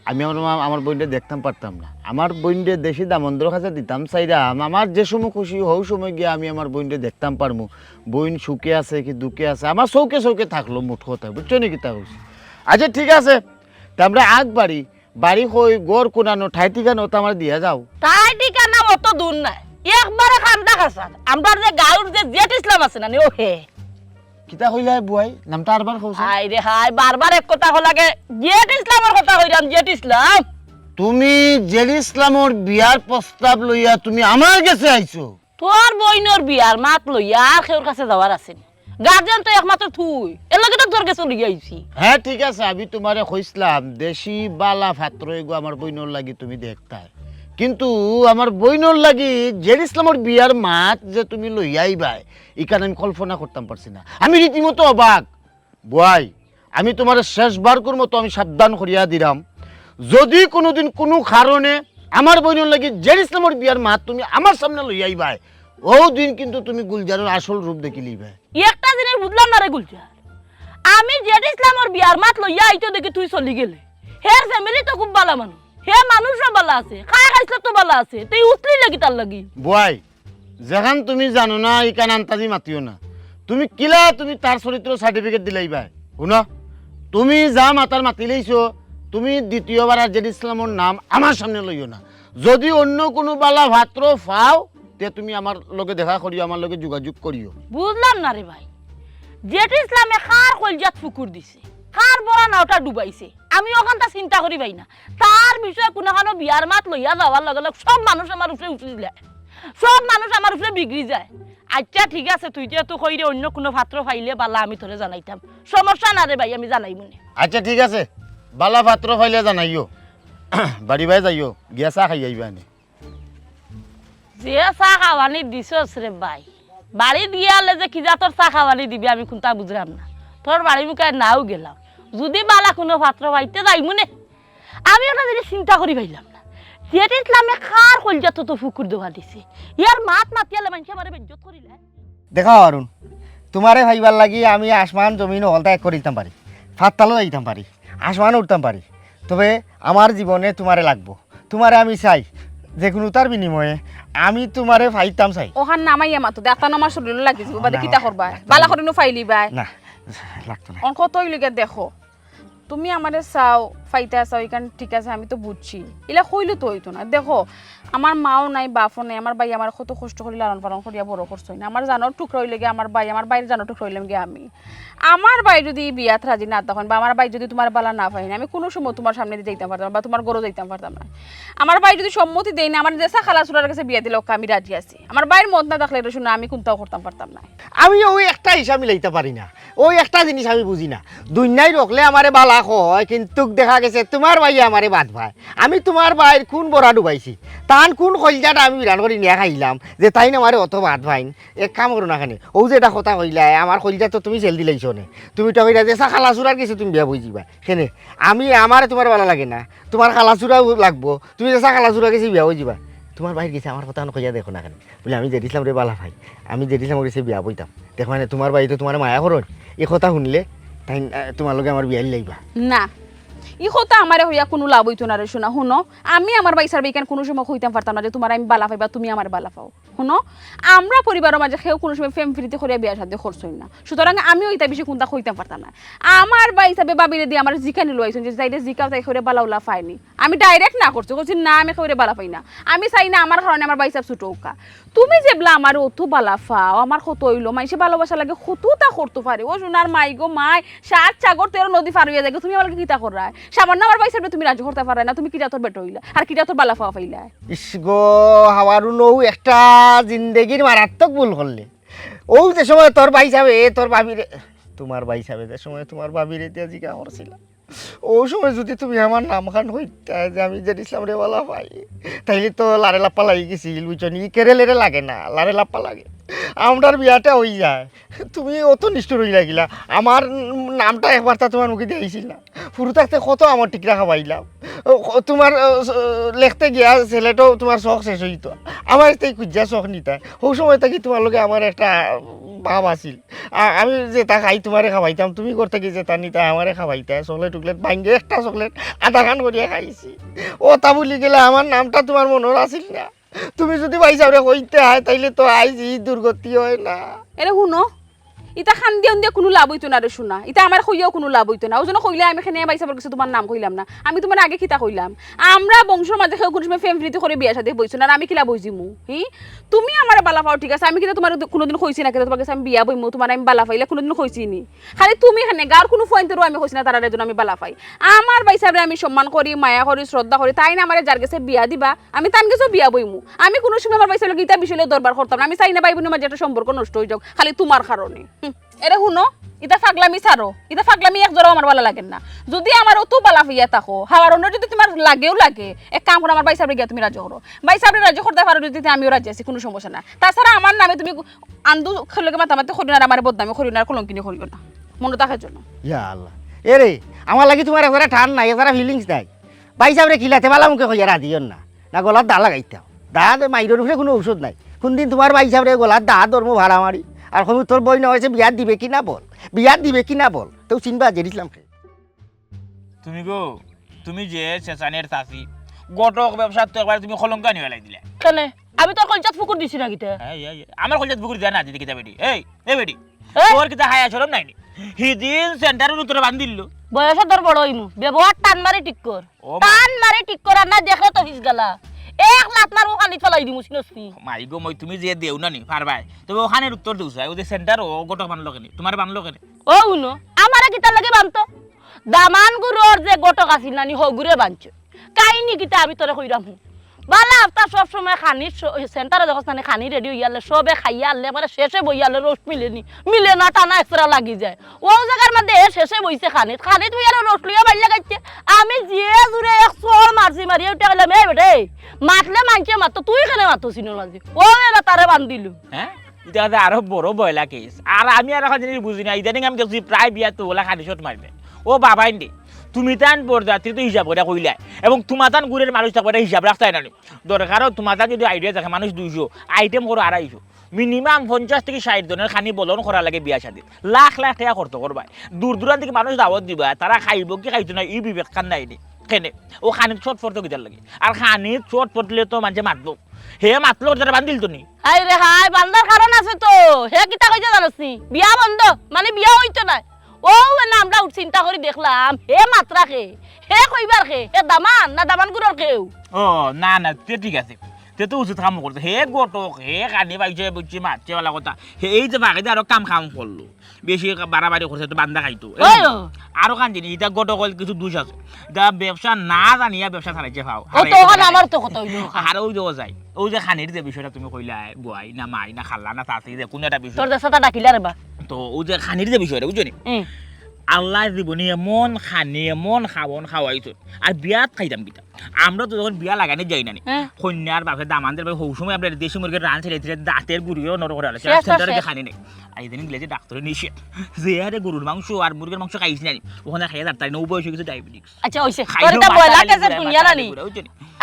আমি আমার বইনটা দেখতাম পারতাম না আমার বইনটা দেশি দামানদের কাছে দিতাম চাইরাম আমার যে সময় খুশি হও সময় গিয়া আমি আমার বইনটা দেখতাম পারমু বইন সুখে আছে কি দুঃখে আছে আমার চৌকে চৌকে থাকলো মুঠ কথা বুঝছো নাকি তা হচ্ছে আচ্ছা ঠিক আছে তা আমরা আগ বাড়ি হই গড় কোনানো ঠাই ঠিকানো তো আমার দিয়া যাও তাই ঠিকানা অত দূর নাই একবারে খান্দা খাসাত আমরা যে গাঁর যে জেট ইসলাম আছে না ও হে কিতা হইলা বুয়াই নামটা আরবার কইছো হাই রে হাই বারবার এক কথা হলাগে জেট ইসলামের কথা হইরাম জেট ইসলাম তুমি জেড ইসলামর বিয়ার প্রস্তাব লইয়া তুমি আমার কাছে আইছো তোর বইনর বিয়ার মাত লইয়া আর কেউর কাছে যাওয়ার আছে গার্জিয়ান তো একমাত্র তুই এর লগে তো তোর কাছে লইয়া আইছি হ্যাঁ ঠিক আছে আমি তোমারে কইছিলাম দেশি বালা ফাত্র এগো আমার বইনর লাগি তুমি দেখতা কিন্তু আমার বইনর লাগি জেড ইসলামর বিয়ার মাত যে তুমি লইয়া আইবাই ইকান আমি কল্পনা করতাম পারছি না আমি রীতিমতো অবাক বুয়াই আমি তোমার শেষবার মতো আমি সাবধান করিয়া দিলাম যদি কোনোদিন কোনো কারণে আমার বইনর লাগি জেড ইসলামর বিয়ার মাত তুমি আমার সামনে লইয়া আইবাই ও দিন কিন্তু তুমি গুলজারের আসল রূপ দেখি লিবে একটা জিনিস বুঝলাম না রে গুলজার আমি জেড ইসলামর বিয়ার মাত লইয়া আইতো দেখি তুই চলি গেলে হের ফ্যামিলি তো খুব ভালো মানুষ হে মানুষও ভালো আছে খাইলে তো ভালো আছে তুই উঠলি লাগি তার লাগি বুয়াই যেখান তুমি জানো না ইকান আন্তাজি মাতিও না তুমি কিলা তুমি তার চরিত্র সার্টিফিকেট দিলাইবা শুনো তুমি যা মাতার মাতি লইছো তুমি দ্বিতীয়বার আর জেড ইসলামর নাম আমার সামনে লইও না যদি অন্য কোনো বালা ভাত্র পাও তে তুমি আমার লগে দেখা করিও আমার লগে যোগাযোগ করিও বুঝলাম না রে ভাই জেট ইসলামে খার কলজাত ফুকুর দিছে খার বড় নাওটা ডুবাইছে আমি ওখানটা চিন্তা করি পাই না তার বিষয়ে কোনখানো বিয়ার মাত লইয়া যাওয়ার লগে লগে সব মানুষ আমার উপরে উঠে যায় সব মানুষ আমার উপরে বিগড়ি যায় আচ্ছা ঠিক আছে তুই যেহেতু কইরে অন্য কোনো পাত্র পাইলে বালা আমি তোরে জানাইতাম সমস্যা না রে ভাই আমি জানাই মনে আচ্ছা ঠিক আছে বালা পাত্র পাইলে জানাইও বাড়ি বাই যাইও গিয়া চা খাই আইবা নে যে চা খাওয়ানি দিছস রে ভাই বাড়ি গিয়ালে যে কি যা তোর চা খাওয়ানি দিবি আমি কোনটা বুঝলাম না তোর বাড়ি মুখে নাও গেলাম যদি বালা কোনো পাত্র পাইতে যাই মনে আমি ওটা যদি চিন্তা করি পাইলাম না জেট ইসলামে খার কলজা তো ফুকুর দেওয়া দিছে ইয়ার মাত মাতিয়ালে মানুষ আমার বেজ্জত করিলে দেখা অরুণ তোমারে ভাইবার লাগি আমি আসমান জমিন হলতা এক করে দিতাম পারি ফাত্তালও যাইতাম পারি আসমান উঠতাম পারি তবে আমার জীবনে তোমারে লাগবো তোমারে আমি চাই যে কোনো তার বিনিময়ে আমি তোমারে ফাইতাম চাই ওখান নামাইয়া মাতো দেখা নামার শরীর লাগিছে বাদে কিতা করবা বালা করিনো ফাইলি বাই না লাগতো না অন কতই লগে দেখো তুমি আমারে চাও ফাইতে চাও এখান ঠিক আছে আমি তো বুঝছি এলা কইলো তো হইতো না দেখো আমার মাও নাই বাপও নাই আমার ভাই আমার কত কষ্ট করে লালন পালন করিয়া বড় করছই না আমার জানোর টুকরা হইলে গিয়ে আমার বাইরে জানোর টুকরা হইলাম গিয়ে আমি আমার ভাই যদি বিয়াত রাজি না তখন বা আমার ভাই যদি তোমার বালা না পাই না আমি কোনো সময় তোমার সামনে দিয়ে যাইতাম পারতাম বা তোমার গরো যাইতাম পারতাম না আমার ভাই যদি সম্মতি দেয় না আমার দেশা খালা সুরার কাছে বিয়া দিলে আমি রাজি আছি আমার ভাইয়ের মত না থাকলে এটা শুনে আমি কোনটাও করতাম পারতাম না আমি ওই একটা হিসাব মিলাইতে পারি না ওই একটা জিনিস আমি বুঝি না দুনিয়ায় রকলে আমারে বালা হয় কিন্তু দেখা গেছে তোমার ভাই আমারে বাদ ভাই আমি তোমার ভাইয়ের কোন বড়া ডুবাইছি তান কোন কলজাটা আমি বিরান করে নিয়ে খাইলাম যে তাই না আমারে অত বাদ ভাইন এক কাম করো না খানে ও যে এটা কথা কইলাই আমার কলজা তো তুমি চেল দিলাইছ নে তুমি তো কইরা যে খালা চুরার কিছু তুমি বিয়া বুঝিবা সেনে আমি আমারে তোমার ভালো লাগে না তোমার খালা চুরাও লাগবো তুমি যে খালা চুরা গেছি বিয়া বুঝিবা তোমার বাইরে গেছে আমার কথা কইয়া দেখো না কেন বলে আমি যে দিছিলাম রে বালা ভাই আমি যে দিছিলাম ওরে বিয়া বইতাম দেখো মানে তোমার বাড়ি তো তোমার মায়া করো এই কথা শুনলে তাই তোমার লগে আমার বিয়া লাগবা না ই কথা আমারে হইয়া কোনো লাভ হইতো না রে শোনা শুনো আমি আমার বাইসার বেকান কোনো সময় হইতাম পারতাম না যে তোমার আমি বালা পাইবা তুমি আমার বালা পাও শুনো আমরা পরিবারের মাঝে কেউ কোনো সময় ফেম ফ্রিতে করিয়া বিয়ার সাথে খরচই না সুতরাং আমি ওইটা বেশি কোনটা হইতাম পারতাম না আমার বাইসাবে বাবিরে দিয়ে আমার জিকানি লইছেন যে যাইতে জিকাও তাই করে বালা উলা পাইনি আমি ডাইরেক্ট না করছি বলছি না আমি করে বালা পাই না আমি চাই না আমার কারণে আমার বাইসাব ছোট হোকা তুমি যে বলা আমার অত বালা পাও আমার কত হইলো মাইসে ভালোবাসা লাগে কতটা করতে পারে ও সোনার মাই গো মাই 7 সাগর 13 নদী পার হইয়া যায় তুমি আমাকে কিতা করায় সামান্য আমার বাইসাবে তুমি রাজি করতে পারে না তুমি কিটা তোর বেটো হইলা আর কিটা তোর বালা পাওয়া পাইলা ইস গো হাওয়ারু নৌ একটা জিন্দেগির মারাত্মক ভুল করলে ও যে সময় তোর ভাই যাবে তোর ভাবিরে তোমার ভাই যাবে যে সময় তোমার ভাবিরে দিয়ে জিজ্ঞাসা করছিলাম ও সময় যদি তুমি আমার নাম খান হইতা যে আমি যে ইসলাম রে বলা ভাই তাইলে তো লারে লাপ্পা লাগি গেছিল বুঝছনি কেড়ে লেরে লাগে না লারে লাপ্পা লাগে আমরার বিয়াটা হয়ে যায় তুমি অত নিষ্ঠুর হয়ে লাগিলা আমার নামটা একবার তা তোমার মুখে দিয়েছিল না পুরো থাকতে কত আমার টিকরা খাওয়াইলাম তোমার লেখতে গিয়া ছেলেটাও তোমার শখ শেষ হইত আমার তাই খুঁজা শখ নিতা ও সময় থাকি তোমার লগে আমার একটা ভাব আছিল আমি যে তা খাই তোমারে খাওয়াইতাম তুমি করতে গিয়ে যে তা নিতা আমারে খাওয়াইতা চকলেট টুকলেট ভাঙ্গে একটা চকলেট আধা খান করিয়া খাইছি ও তা বলি গেলে আমার নামটা তোমার মনের আছিল না তুমি যদি বাইসাবরে কইতে হয় তাইলে তো আইজি দুর্গতি হয় না এরে শুনো ইটা খান দিয়া কোনো লাভ হইতো না রে শোনা এটা আমার কইয়াও কোনো লাভ হইতো না ওই জন্য কইলে আমি এখানে বাইসাবার কিছু তোমার নাম কইলাম না আমি তোমার আগে খিতা কইলাম আমরা বংশের মাঝে কেউ কোনো সময় ফ্যামিলিতে করে বিয়া সাথে বইছো না আমি কিলা বইছিমু তুমি আমার বালা পাও ঠিক আছে আমি কিন্তু তোমার কোনোদিন কইছি না কিন্তু তোমার কাছে আমি বিয়া বইমু তোমার আমি বালা পাইলে কোনোদিন কইছি নি খালি তুমি এখানে গার কোনো পয়েন্টেরও আমি কইছি না তার জন্য আমি বালা পাই আমার বাইসাবরে আমি সম্মান করি মায়া করি শ্রদ্ধা করি তাই না আমার যার কাছে বিয়া দিবা আমি তার কাছেও বিয়া বইমু আমি কোনো সময় আমার বাইসাবরে গীতা বিষয়ে দরবার করতাম না আমি চাই না ভাই বোনের মাঝে একটা সম্পর্ক নষ্ট হয়ে যাক খালি তোমার কারণে এরে শুনো ইটা ফাগলামি ছাড়ো ইটা ফাগলামি এক জোড়াও আমার ভালো লাগেন না যদি আমার অত বালা হইয়া থাকো হাওয়ার অন্য যদি তোমার লাগেও লাগে এক কাম করো আমার বাইসাবরে গিয়া তুমি রাজি করো বাইসাবরে রাজি করতে পারো যদি আমিও রাজি আছি কোনো সমস্যা না তাছাড়া আমার নামে তুমি আন্দু খেলোকে মাতামাতি করিও না আমার বদনামি করিও না কলঙ্কিনি করিও না মনে থাকার জন্য ইয়া আল্লাহ এরে আমার লাগি তোমার এবারে ঠান নাই এবারে ফিলিংস নাই বাইসাবরে খিলাতে বালা মুখে কইয়া রাধিও না না গলার দা লাগাইতাম দা মাইরের উপরে কোনো ঔষধ নাই কোনদিন তোমার বাইসাবরে গলার দা ধর্ম ভাড়া মারি আর কবি তোর বই না হয়েছে বিয়া দিবে কি না বল বিয়া দিবে কি না বল তো চিনবা জেরিসলাম তুমি গো তুমি যে চেঁচানের চাষি গটক ব্যবসা তো একবার তুমি কলঙ্কানি হলাই দিলে কেন আমি তোর কলজাত ফুকুর দিছি না কিতা আমার কলজাত বুকুর দেয় না দিদি কিতা বেটি এই বেটি এই? তোর কিতা হায়া সরম নাই হিদিন সেন্টারের উত্তরে বান্ধ দিল বয়সে তোর বড় হইমু ব্যবহার টান মারি ঠিক কর ও মা। টান মারি ঠিক কর আর না দেখলে তো হিস গেলা এক লাত মারবো কানি ফেলাই দিমু সিনসি মাই গো মই তুমি যে দেও না নি পারবাই তবে ওখানের উত্তর দিও চাই ও যে সেন্টার ও গটক বানলো কেন তোমার বানলো কেন ও উনো আমারে কিতা লাগে বানতো দামান গুরোর যে গটক আছিল নানি হগুরে বানছ কাইনি কিতা আমি তোরে কইরাম বালা আফতা সব সময় খানি সেন্টারে যখন মানে খানি রেডি হইয়ালে সবে খাইয়া আনলে মানে শেষে বইয়ালে রোস্ট মিলে না টানা এক্সট্রা লাগি যায় ও জায়গার মধ্যে শেষে বইছে খানি তুই আর রোস্ট লইয়া বাইলে গাইছে আমি যে জুড়ে এক চোর মারছি মারিয়া উঠে গেলাম এই বেটে মাতলে মানছে মাত্র তুই কেন মাত্র সিনোর মাঝে ও এবার তারে বান্ধিলু হ্যাঁ এটা আরো বড় বয়লা কেস আর আমি আর এখন জিনিস বুঝি না ইদানিং আমি দেখছি প্রায় বিয়া তো ওলা খানি শট মারবে ও বাবাই দে তুমি তান বরযাত্রী তো হিসাব করে কইলাই এবং তোমার তান গুড়ের মানুষ থাকবে হিসাব রাখতে না দরকারও তোমার তান যদি আইডিয়া থাকে মানুষ 200 আইটেম করো 250 মিনিমাম 50 থেকে 60 জনের খানি বলন করা লাগে বিয়া শাদী লাখ লাখ টাকা খরচ করবা দূর দূরান্ত থেকে মানুষ দাওয়াত দিবা তারা খাইব কি খাইতো না এই বিবেক কান নাই কেনে ও খানিত চট ফটো কিতার লাগে আর খানিত চট পড়লে তো মানুষে মাতবো হে মাতলো যারা বান্ধিল তো নি হাই রে হাই বান্দার কারণ আছে তো হে কিতা কইছে জানোসনি বিয়া বন্ধ মানে বিয়া হইতো না ও না আমরা চিন্তা করে দেখলাম হে মাত্রা খে হে কইবার খে হে দামান না দামান গুরর কেউ ও না না ঠিক আছে তে তো উচিত কাম করছে হে গটক হে কানি পাইছে বুঝছি মারছে বলা কথা হে এই যে বাকি আরো কাম করলো বেশি বাড়াবাড়ি করছে তো বান্দা খাইতো আরো কান জিনিস এটা গটক কিছু দোষ আছে এটা ব্যবসা না জানিয়া ব্যবসা চালাইছে ভাও ও তো ওখানে আমার তো কত হইলো আর ওই যে যায় ওই যে খানির যে বিষয়টা তুমি কইলা বুয়াই না মাই না খাল্লা না তাতে যে কোন একটা বিষয় তোর দেশটা ডাকিলা রে বা তো ওই যে খানির যে বিষয়টা বুঝছো নি আল্লাহ জীবনে এমন খানি এমন খাবন খাওয়াইছো আর বিয়াত খাইতাম কিতা আমরা তো যখন বিয়া লাগানি যাই না কন্যার বাপে দামানদের বাপে হৌ সময় আমরা দেশি মুরগির রান ছেড়ে ছেড়ে দাঁতের গুড়িও নর করে আলাদা সেন্টারে খানি নেই আর ইদানিং গেলে যে ডাক্তারে নিষেধ যে আরে গরুর মাংস আর মুরগির মাংস খাইছি না ওখানে খাইয়া ডাক্তার নৌ বয়স হয়ে গেছে ডায়াবেটিস আচ্ছা হইছে তোরটা বয়লা কেছে দুনিয়া রানি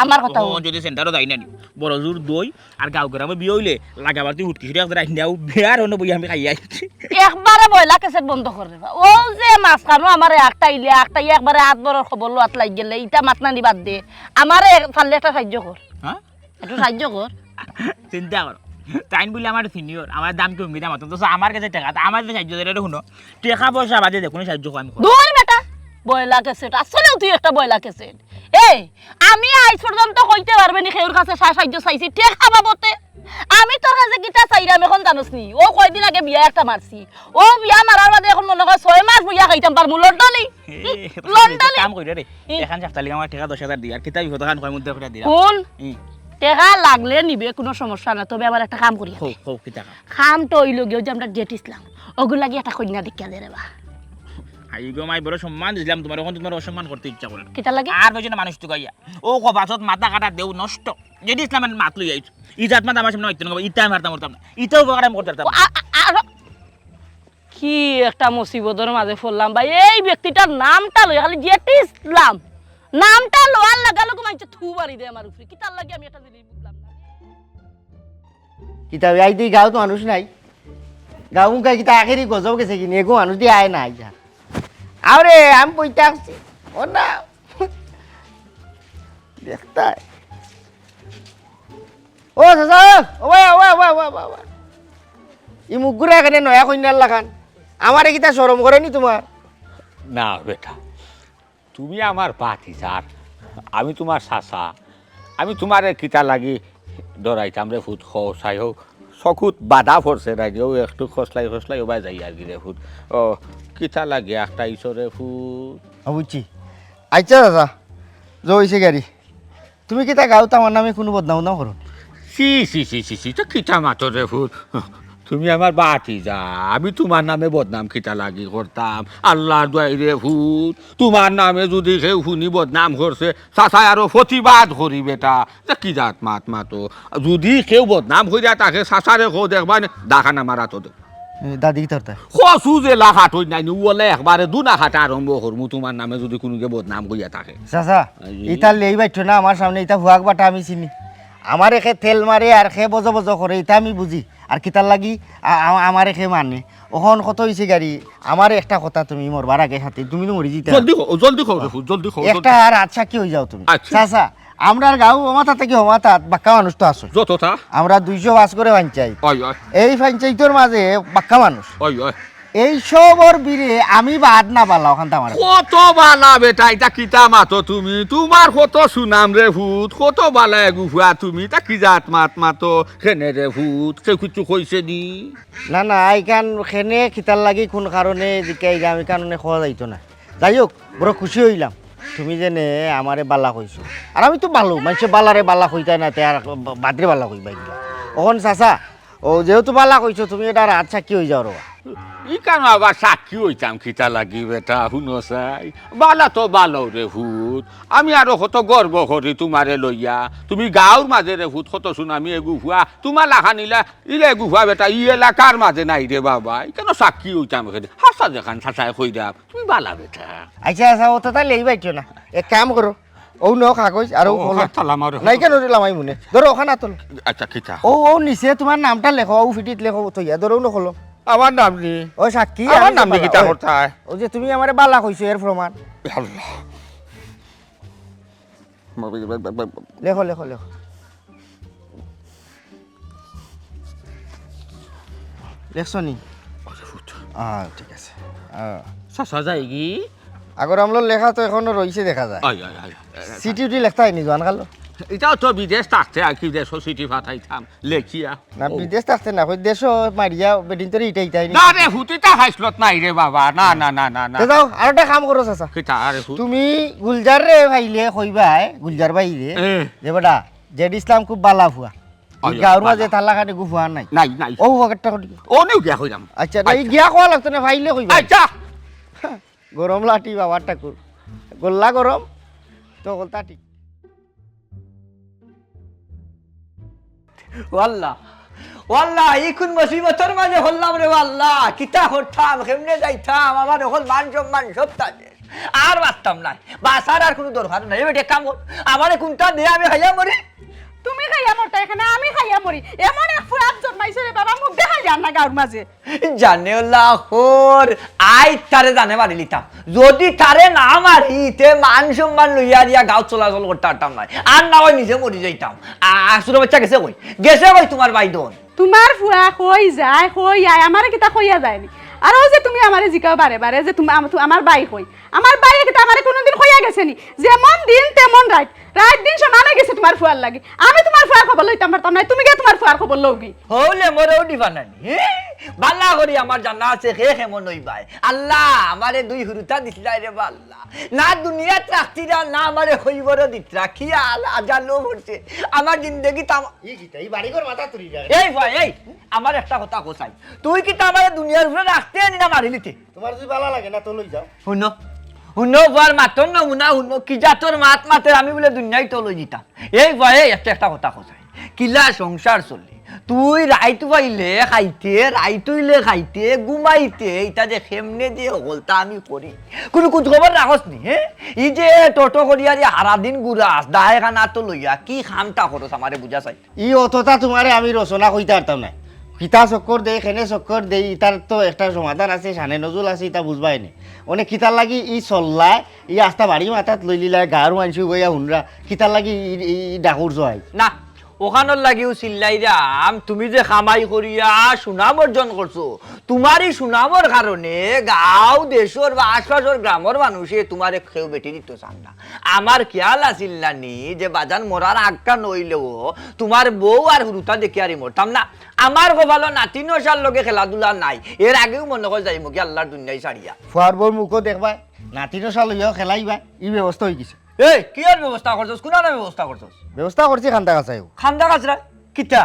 আমার কথা যদি সেন্টারও যাই না বড় জোর দই আর গাঁও গ্রামে বিয়ে হইলে লাগাবার তুই উঠকি সেটা রাখি নাও বিয়ার হনো বই আমি খাইয়া একবারে বয়লা কেছে বন্ধ করে দেবা ও যে মাছ খানো আমার একটা ইলে একটা একবারে হাত বড় খবর লোয়াত লাগ গেলে ইটা মাতনানি বাদ দে আমারে ফাললে একটা সাহায্য কর হ্যাঁ একটু সাহায্য কর চিন্তা করো টাইম বলে আমার সিনিয়র আমার দাম কি অঙ্গিতা মতো তো আমার কাছে টাকা আমার যে সাহায্য দেয় শুনো টাকা পয়সা বাদে দেখুন সাহায্য আমি দূর বেটা বয়লা কেসেট আসলেও তুই একটা বয়লা কেসেট এই আমি আজ পর্যন্ত কইতে পারবে নি খেউর কাছে সাহায্য চাইছি টাকা বাবতে আমি তোর কাছে গিটা চাইরাম এখন জানোস নি ও কয়দিন আগে বিয়া একটা মারছি ও বিয়া মারার বাদে এখন মনে হয় 6 মাস বুইয়া খাইতাম পারমু লন্ডনে কাম কইরে রে এখন সপ্তাহে আমার টাকা 10,000 দি আর কিতা বিপদ খান কয় মধ্যে করে দিরা কোন টাকা লাগলে নিবে কোনো সমস্যা না তবে আবার একটা কাম করি হো কিতা কাম তো হইল গিয়ে যে আমরা ডেট ইসলাম ওগুলা লাগি একটা কন্যা দেখিয়া দে রে বা আইগো মাই বড় সম্মান দিলাম তোমার এখন তোমার অসম্মান করতে ইচ্ছা করে কিতা লাগে আর বইজন মানুষ তো গাইয়া ও কবাছত মাথা কাটা দেও নষ্ট যদি ইসলামের মাত লই আইছ ইজাত মাত আমার সামনে হইতো না ইটা মারতাম মরতাম না ইটাও উপকার আমি করতে পারতাম কি একটা মুসিবতের মাঝে পড়লাম ভাই এই ব্যক্তিটার নামটা লই খালি জেটি ইসলাম নামটা লোয়ার লাগালো মাইছে থু বাড়ি দে আমার উপরে কিতার লাগে আমি একটা জিনিস বুঝলাম না কিতা আই দি গাঁও তো মানুষ নাই গাঁও মুখা কিতা আখেরি গজব গেছে কিনে এগো মানুষ দিয়ে আয় না আইজা আরে আমি পইতে আসছি ও না দেখতা ও সাসা ও ই মুগুরা এখানে নয়া কন্যার লাগান আমারে কিতা শরম করেনি তোমার না বেটা তুমি আমার পাতি স্যার আমি তোমার চাচা আমি তোমার কিতা লাগি ডরাইতাম রে ফুট খাই হোক চকুত বাধা পড়ছে রাইও একটু খসলাই ওবাই যাই আর কি রে ফুট ও কিতা লাগে একটা ঈশ্বরে ফুট বুঝছি আচ্ছা দাদা যে হয়েছে গাড়ি তুমি কিতা গাও তো আমার নামে কোনো বদনাম না করো সি তো কিতা মাতো রে ফুট তুমি আমার বাতি যা আমি তোমার নামে বদনাম কিতা লাগি করতাম আল্লাহর দোয়াই রে ভূত তোমার নামে যদি কেউ শুনি বদনাম করছে চাচাই আরো প্রতিবাদ করি বেটা কি জাত মাত মাতো যদি কেউ বদনাম করিয়া তাকে চাচারে কো দেখবা ডাকা নামারা তো দাদি কি তোরটা কচু যে লাখাট হই নাই ওলে একবারে দুনা খাটা আরম্ভ করমু তোমার নামে যদি কোনোকে বদনাম করিয়া থাকে চাচা ইটা লেই বাইছো না আমার সামনে ইটা হুয়াক বাটা আমি চিনি আমার এখে তেল মারে আর খে বজ বজ করে এটা আমি বুঝি আর কিতার লাগি আমার এখে মানে ওখন কত হয়েছে গাড়ি আমার একটা কথা তুমি মরবার আগে সাথে তুমি তো মরি জিতে জলদি একটা আর আচ্ছা কি হয়ে যাও তুমি চাচা আমরার গাঁও মাথা থেকে হমাতাত বাক্কা মানুষ তো আসো যতটা আমরা 200 বাস করে পঞ্চায়েত এই পঞ্চায়েতের মাঝে বাক্কা মানুষ এই সবর বীরে আমি বাদ না পালা ওখান আমার কত বালা বেটা এটা কিতা মাতো তুমি তোমার কত সুনাম রে ভূত কত বালা এগুফা তুমি তা কি জাত মাত মাতো খেনে রে ভূত কেউ কিছু কইছে নি না এইখান খেনে খিতার লাগি কোন কারণে দিকে আমি কারণে খাওয়া যাইতো না যাই হোক বড় খুশি হইলাম তুমি যেনে আমারে বালা কইছো আর আমি তো ভালো মানুষে বালারে বালা কইতাই না আর বাদরে বালা কইবা এগুলা ওখন চাচা ও যেহেতু বালা কইছো তুমি এটা আচ্ছা কি হয়ে যাও রবা ই কেন আবার সাক্ষী হইতাম খিতা লাগি বেটা শুনো চাই বালা তো বালো রে ভূত আমি আরো কত গর্ব করি তোমারে লইয়া তুমি গাঁওর মাঝে রে ভূত কত শুন আমি এগুফুয়া তোমার লাখা নিলা ইলে এগুফুয়া বেটা ই এলাকার মাঝে নাই রে বাবা কেন সাক্ষী হইতাম এখানে হাসা দেখান চাচাই কই দাম তুমি বালা বেটা আচ্ছা আচ্ছা ও তো তাহলে এই বাইছো না এক কাম করো ও ন কাগজ আর নাই কেন লামাই মনে ধরো ওখানে তোল আচ্ছা খিতা ও নিচে তোমার নামটা লেখো ও ফিটিত লেখো তো ইয়া ধরো নখলো আমার নাম নি ও সাক্ষী আমার নাম নি কিতা করতা ও যে তুমি আমারে বালা কইছো এর প্রমাণ আল্লাহ লেখো লেখো লেখো লেখছো নি ঠিক আছে চাচা যায় কি আগর আমলো লেখা তো এখনো রইছে দেখা যায় সিটি উটি লেখতা হয়নি জোয়ান খালো এটাও তো বিদেশ থাকতে আর কি দেশ সিটি ফাটাইতাম লেখিয়া না বিদেশ থাকতে না কই দেশ মারিয়া বেডিন তোর ইটাই তাই না রে হুতিটা হাইসলত নাই রে বাবা না না না না না যাও আর একটা কাম করো চাচা কিটা আরে তুমি গুলজার রে ভাইলে কইবাই গুলজার ভাইরে যে বেটা জেড ইসলাম খুব বালা ফুয়া গাঁর মাঝে থালা খাটে গুফুয়া নাই নাই নাই ও একটা কই ও নিউ গিয়া কইলাম আচ্ছা নাই গিয়া কোয়া লাগতো না ভাইলে কইবা আচ্ছা গরম লাঠি বাবার ঠাকুর গোল্লা গরম তো গোলতা ঠিক ওয়াল্লাহ ওয়াল্লাহ ইকুন মুসিবতের মাঝে হল্লাম রে আল্লাহ কিতা করতাম কেমনে যাইতাম আমার এখন মান সম্মান সব তাদের আর বাঁচতাম না বাঁচার আর কোনো দরকার নাই বেটে কাম কর আমারে কোনটা দিয়ে আমি খাইয়া মরি তুমি খাইয়া মরতা এখানে আমি খাইয়া মরি এমন এক ফুয়াত জন্মাইছে রে বাবা মুখ দেখা যান না গাঁর মাঝে জানে লাহোর আই তারে জানে মারি লিতাম যদি তারে না মারি তে মান সম্মান লইয়া দিয়া গাঁও চলাচল করতে পারতাম না আর না হয় নিজে মরি যাইতাম আসলে বাচ্চা গেছে কই তোমার বাইদন তোমার ফুয়া কই যায় কই আয় আমারে কিতা কইয়া যায়নি আর ও যে তুমি আমারে জিকাও বারে বারে যে তুমি আমার বাই কই আমার বাই কিতা আমারে কোনদিন কইয়া গেছেনি যেমন দিন তেমন রাত রাত দিন সমানে গেছে তোমার ফুয়ার লাগি আমি তোমার ফুয়ার খবর লইতাম পারতাম না তুমি কে তোমার ফুয়ার খবর লওগি হলে মরেও দিবা নানি বাল্লা করি আমার জানা আছে হে হেমন হইবাই আল্লাহ আমারে দুই হুরুতা দিছিলাই রে আল্লাহ না দুনিয়াত রাখতিরা না আমারে হইবর দিত রাখিয়া আজালো হচ্ছে আমার জিন্দেগি তাম ই গিতা এই বাড়ি ঘর মাথা তুলি যায় এই ভাই এই আমার একটা কথা কোসাই তুই কি আমারে দুনিয়ার উপরে রাখতে আনি না মারি লিতে তোমার যদি ভালো লাগে না তো লই যাও শুনো শুনো বার মাতন নমুনা শুনো কি জাতর মাত মাতে আমি বলে দুনিয়ায় তো লই দিতাম এই ভাই একটা কথা কোসাই কিলা সংসার চলি তুই রাইত পাইলে খাইতে রাইত হইলে খাইতে ঘুমাইতে এটা যে খেমনে দিয়ে হলতা আমি করি কোনো কুচ খবর রাখস নি হ্যাঁ ই যে টোটো করিয়া হারা দিন ঘুরাস দায় খানা তো লইয়া কি খামটা করস আমারে বুঝা চাই ই অতটা তোমারে আমি রচনা কইতে পারতাম না কিতা চক্কর দেই খেনে চক্কর দেই ইতার তো একটা সমাধান আছে সানে নজুল আছে ইটা বুঝবাই নি অনেক কিতার লাগি ই চল্লায় ই আস্তা বাড়ি মাথাত লই লিলাই গাঁর মানুষ বইয়া হুনরা কিতার লাগি ই ডাকুর জয় না ওখানোর লাগিও চিল্লাই রাম তুমি যে খামাই করিয়া সুনাম অর্জন করছো তোমারই সুনামর কারণে গাঁও দেশর বা আশপাশের গ্রামের মানুষে তোমারে কেউ বেটি দিতে চান না আমার খেয়াল আছিল নানি যে বাজান মরার আগটা নইলেও তোমার বউ আর হুরুতা দেখে আর মরতাম না আমার গোপালো নাতি নসার লগে খেলাধুলা নাই এর আগেও মনে করে যাই মুখে আল্লাহর দুনিয়ায় ছাড়িয়া ফুয়ার বউর মুখও দেখবা নাতিনো সাল লইয়াও খেলাইবা ই ব্যবস্থা হয়ে গেছে এই কি আর ব্যবস্থা করছস কোন ব্যবস্থা করছস ব্যবস্থা করছি খান্দা কাছাইও খান্দা কাছরা কিতা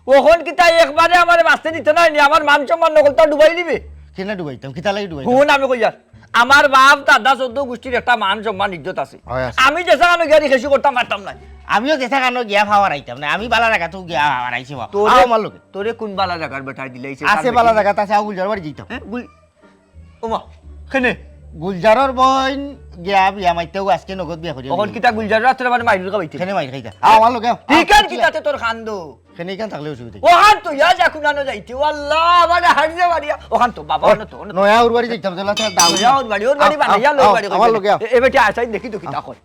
ওখন কিতা একবারে আমারে বাঁচতে দিতে নাই নি আমার মান সম্মান নকলটা ডুবাই দিবে কেন ডুবাইতাম কিতা লাগি ডুবাই হুন আমি কই আর আমার বাপ দাদা চোদ্দ গোষ্ঠীর একটা মান সম্মান ইজ্জত আছে হয় আছে। আমি যেসা আমি গাড়ি খেসি করতাম পারতাম না আমিও দেখা কানো গিয়া খাওয়ার আইতাম না আমি বালা জায়গা তো গিয়া খাওয়ার আইছি তোরে আমার লোকে তোরে কোন বালা জায়গার বেঠাই দিলেইছে আছে বালা জায়গা আছে আগুল যার বাড়ি যেতাম ওমা কেনে গুলজারর বইন গিয়া বিয়া মাইতেও আজকে নগদ বিয়া করি ওখন কিতা গুলজার রাত্রে মানে মাইলুর কাবাইতে খেনে মাইর খাইতা আমার লোকে ঠিক আছে কিতাতে তোর খান্দো খেনে কেন থাকলে অসুবিধা ওখান তো ইয়া যা কুনানো যাইতে আল্লাহ মানে হারিয়ে বাড়িয়া ওখান তো বাবা না তো নয়া ওর বাড়ি যেতাম তাহলে দাও ওর বাড়ি বানাইয়া লোক বাড়ি আমার লোকে এবেটি আসাই দেখি তো কিতা কয়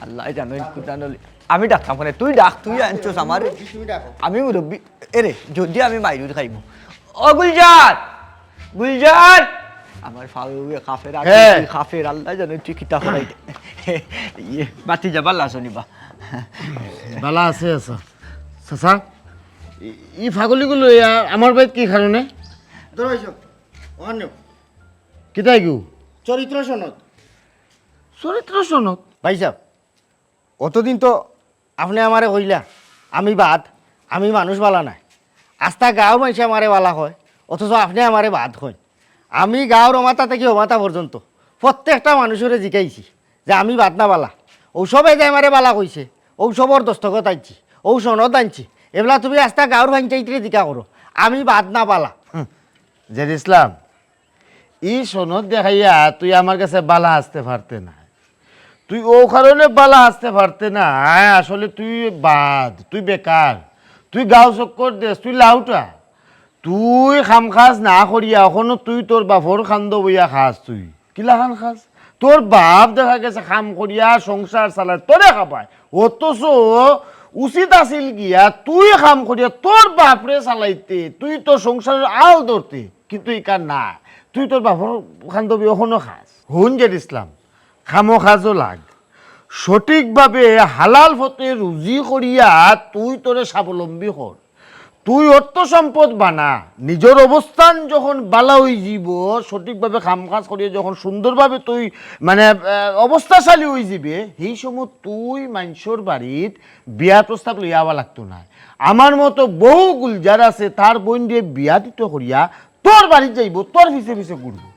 আল্লাহ জানো কুটানো আমি ডাকতাম মানে তুই ডাক তুই আনছস আমার আমি মুরব্বী এরে যদি আমি মাইরুর খাইব ও গুলজার গুলজার আমার ফাউয়ে কাফের আছে কাফের আল্লাহ জানো তুই কিতা করাই দে ইয়ে বাতি যাবা লাসনিবা বালা আছে আছে চাচা ই ফাগলিগুলো আমার বাড়িত কি কারণে ধরো অন্য কিতাই গু চরিত্র সনদ চরিত্র সনদ ভাই সাহেব অতদিন তো আপনি আমারে কইলা আমি বাদ আমি মানুষ বালা নাই আস্তা গাঁও মানুষ আমারে বালা হয় অথচ আপনি আমারে বাদ হয় আমি গাঁওর অমাতা থেকে অমাতা পর্যন্ত প্রত্যেকটা মানুষের জিকাইছি যে আমি বাদ না বালা ঔষবে যে আমারে বালা কইছে ঔষবর দস্তখত আনছি ঔ সনদ আনছি এগুলা তুমি আস্তা গাঁওর ভাঞ্চাইতে জিকা করো আমি বাদ না বালা জের ইসলাম ই সনদ দেখাইয়া তুই আমার কাছে বালা আসতে পারতে না তুই ও কারণে বালা আসতে পারতে না আসলে তুই বাদ তুই বেকার তুই গাঁও চক্কর দেশ তুই লাউটা তুই খাম খাস না করিয়া এখনো তুই তোর বাপর খান্দ বইয়া খাস তুই কিলা খান খাস তোর বাপ দেখা গেছে খাম করিয়া সংসার চালায় তোরে খাবায় অথচ উচিত আছিল গিয়া তুই খাম করিয়া তোর বাপরে চালাইতে তুই তোর সংসারের আল ধরতে কিন্তু ইকার না তুই তোর বাপর খান্দবি এখনো খাস হুন জের ইসলাম খামো খাজও লাগ সঠিকভাবে হালাল পথে রুজি করিয়া তুই তোরে স্বাবলম্বী কর তুই অর্থ সম্পদ বানা, নিজের অবস্থান যখন বালা হয়ে যাব, সঠিকভাবে কাম কাজ করিয়ে যখন সুন্দরভাবে তুই মানে অবস্থাশালী হয়ে যাবে, সেই সময় তুই মানুষের বাড়িত বিয়া প্রস্তাব লইয়া আওয়া লাগতো না। আমার মতো বহু গুলজার আছে, তার বোন দিয়ে বিয়া দিতে করিয়া তোর বাড়িতে যাইব, তোর পিছে পিছে ঘুরবো।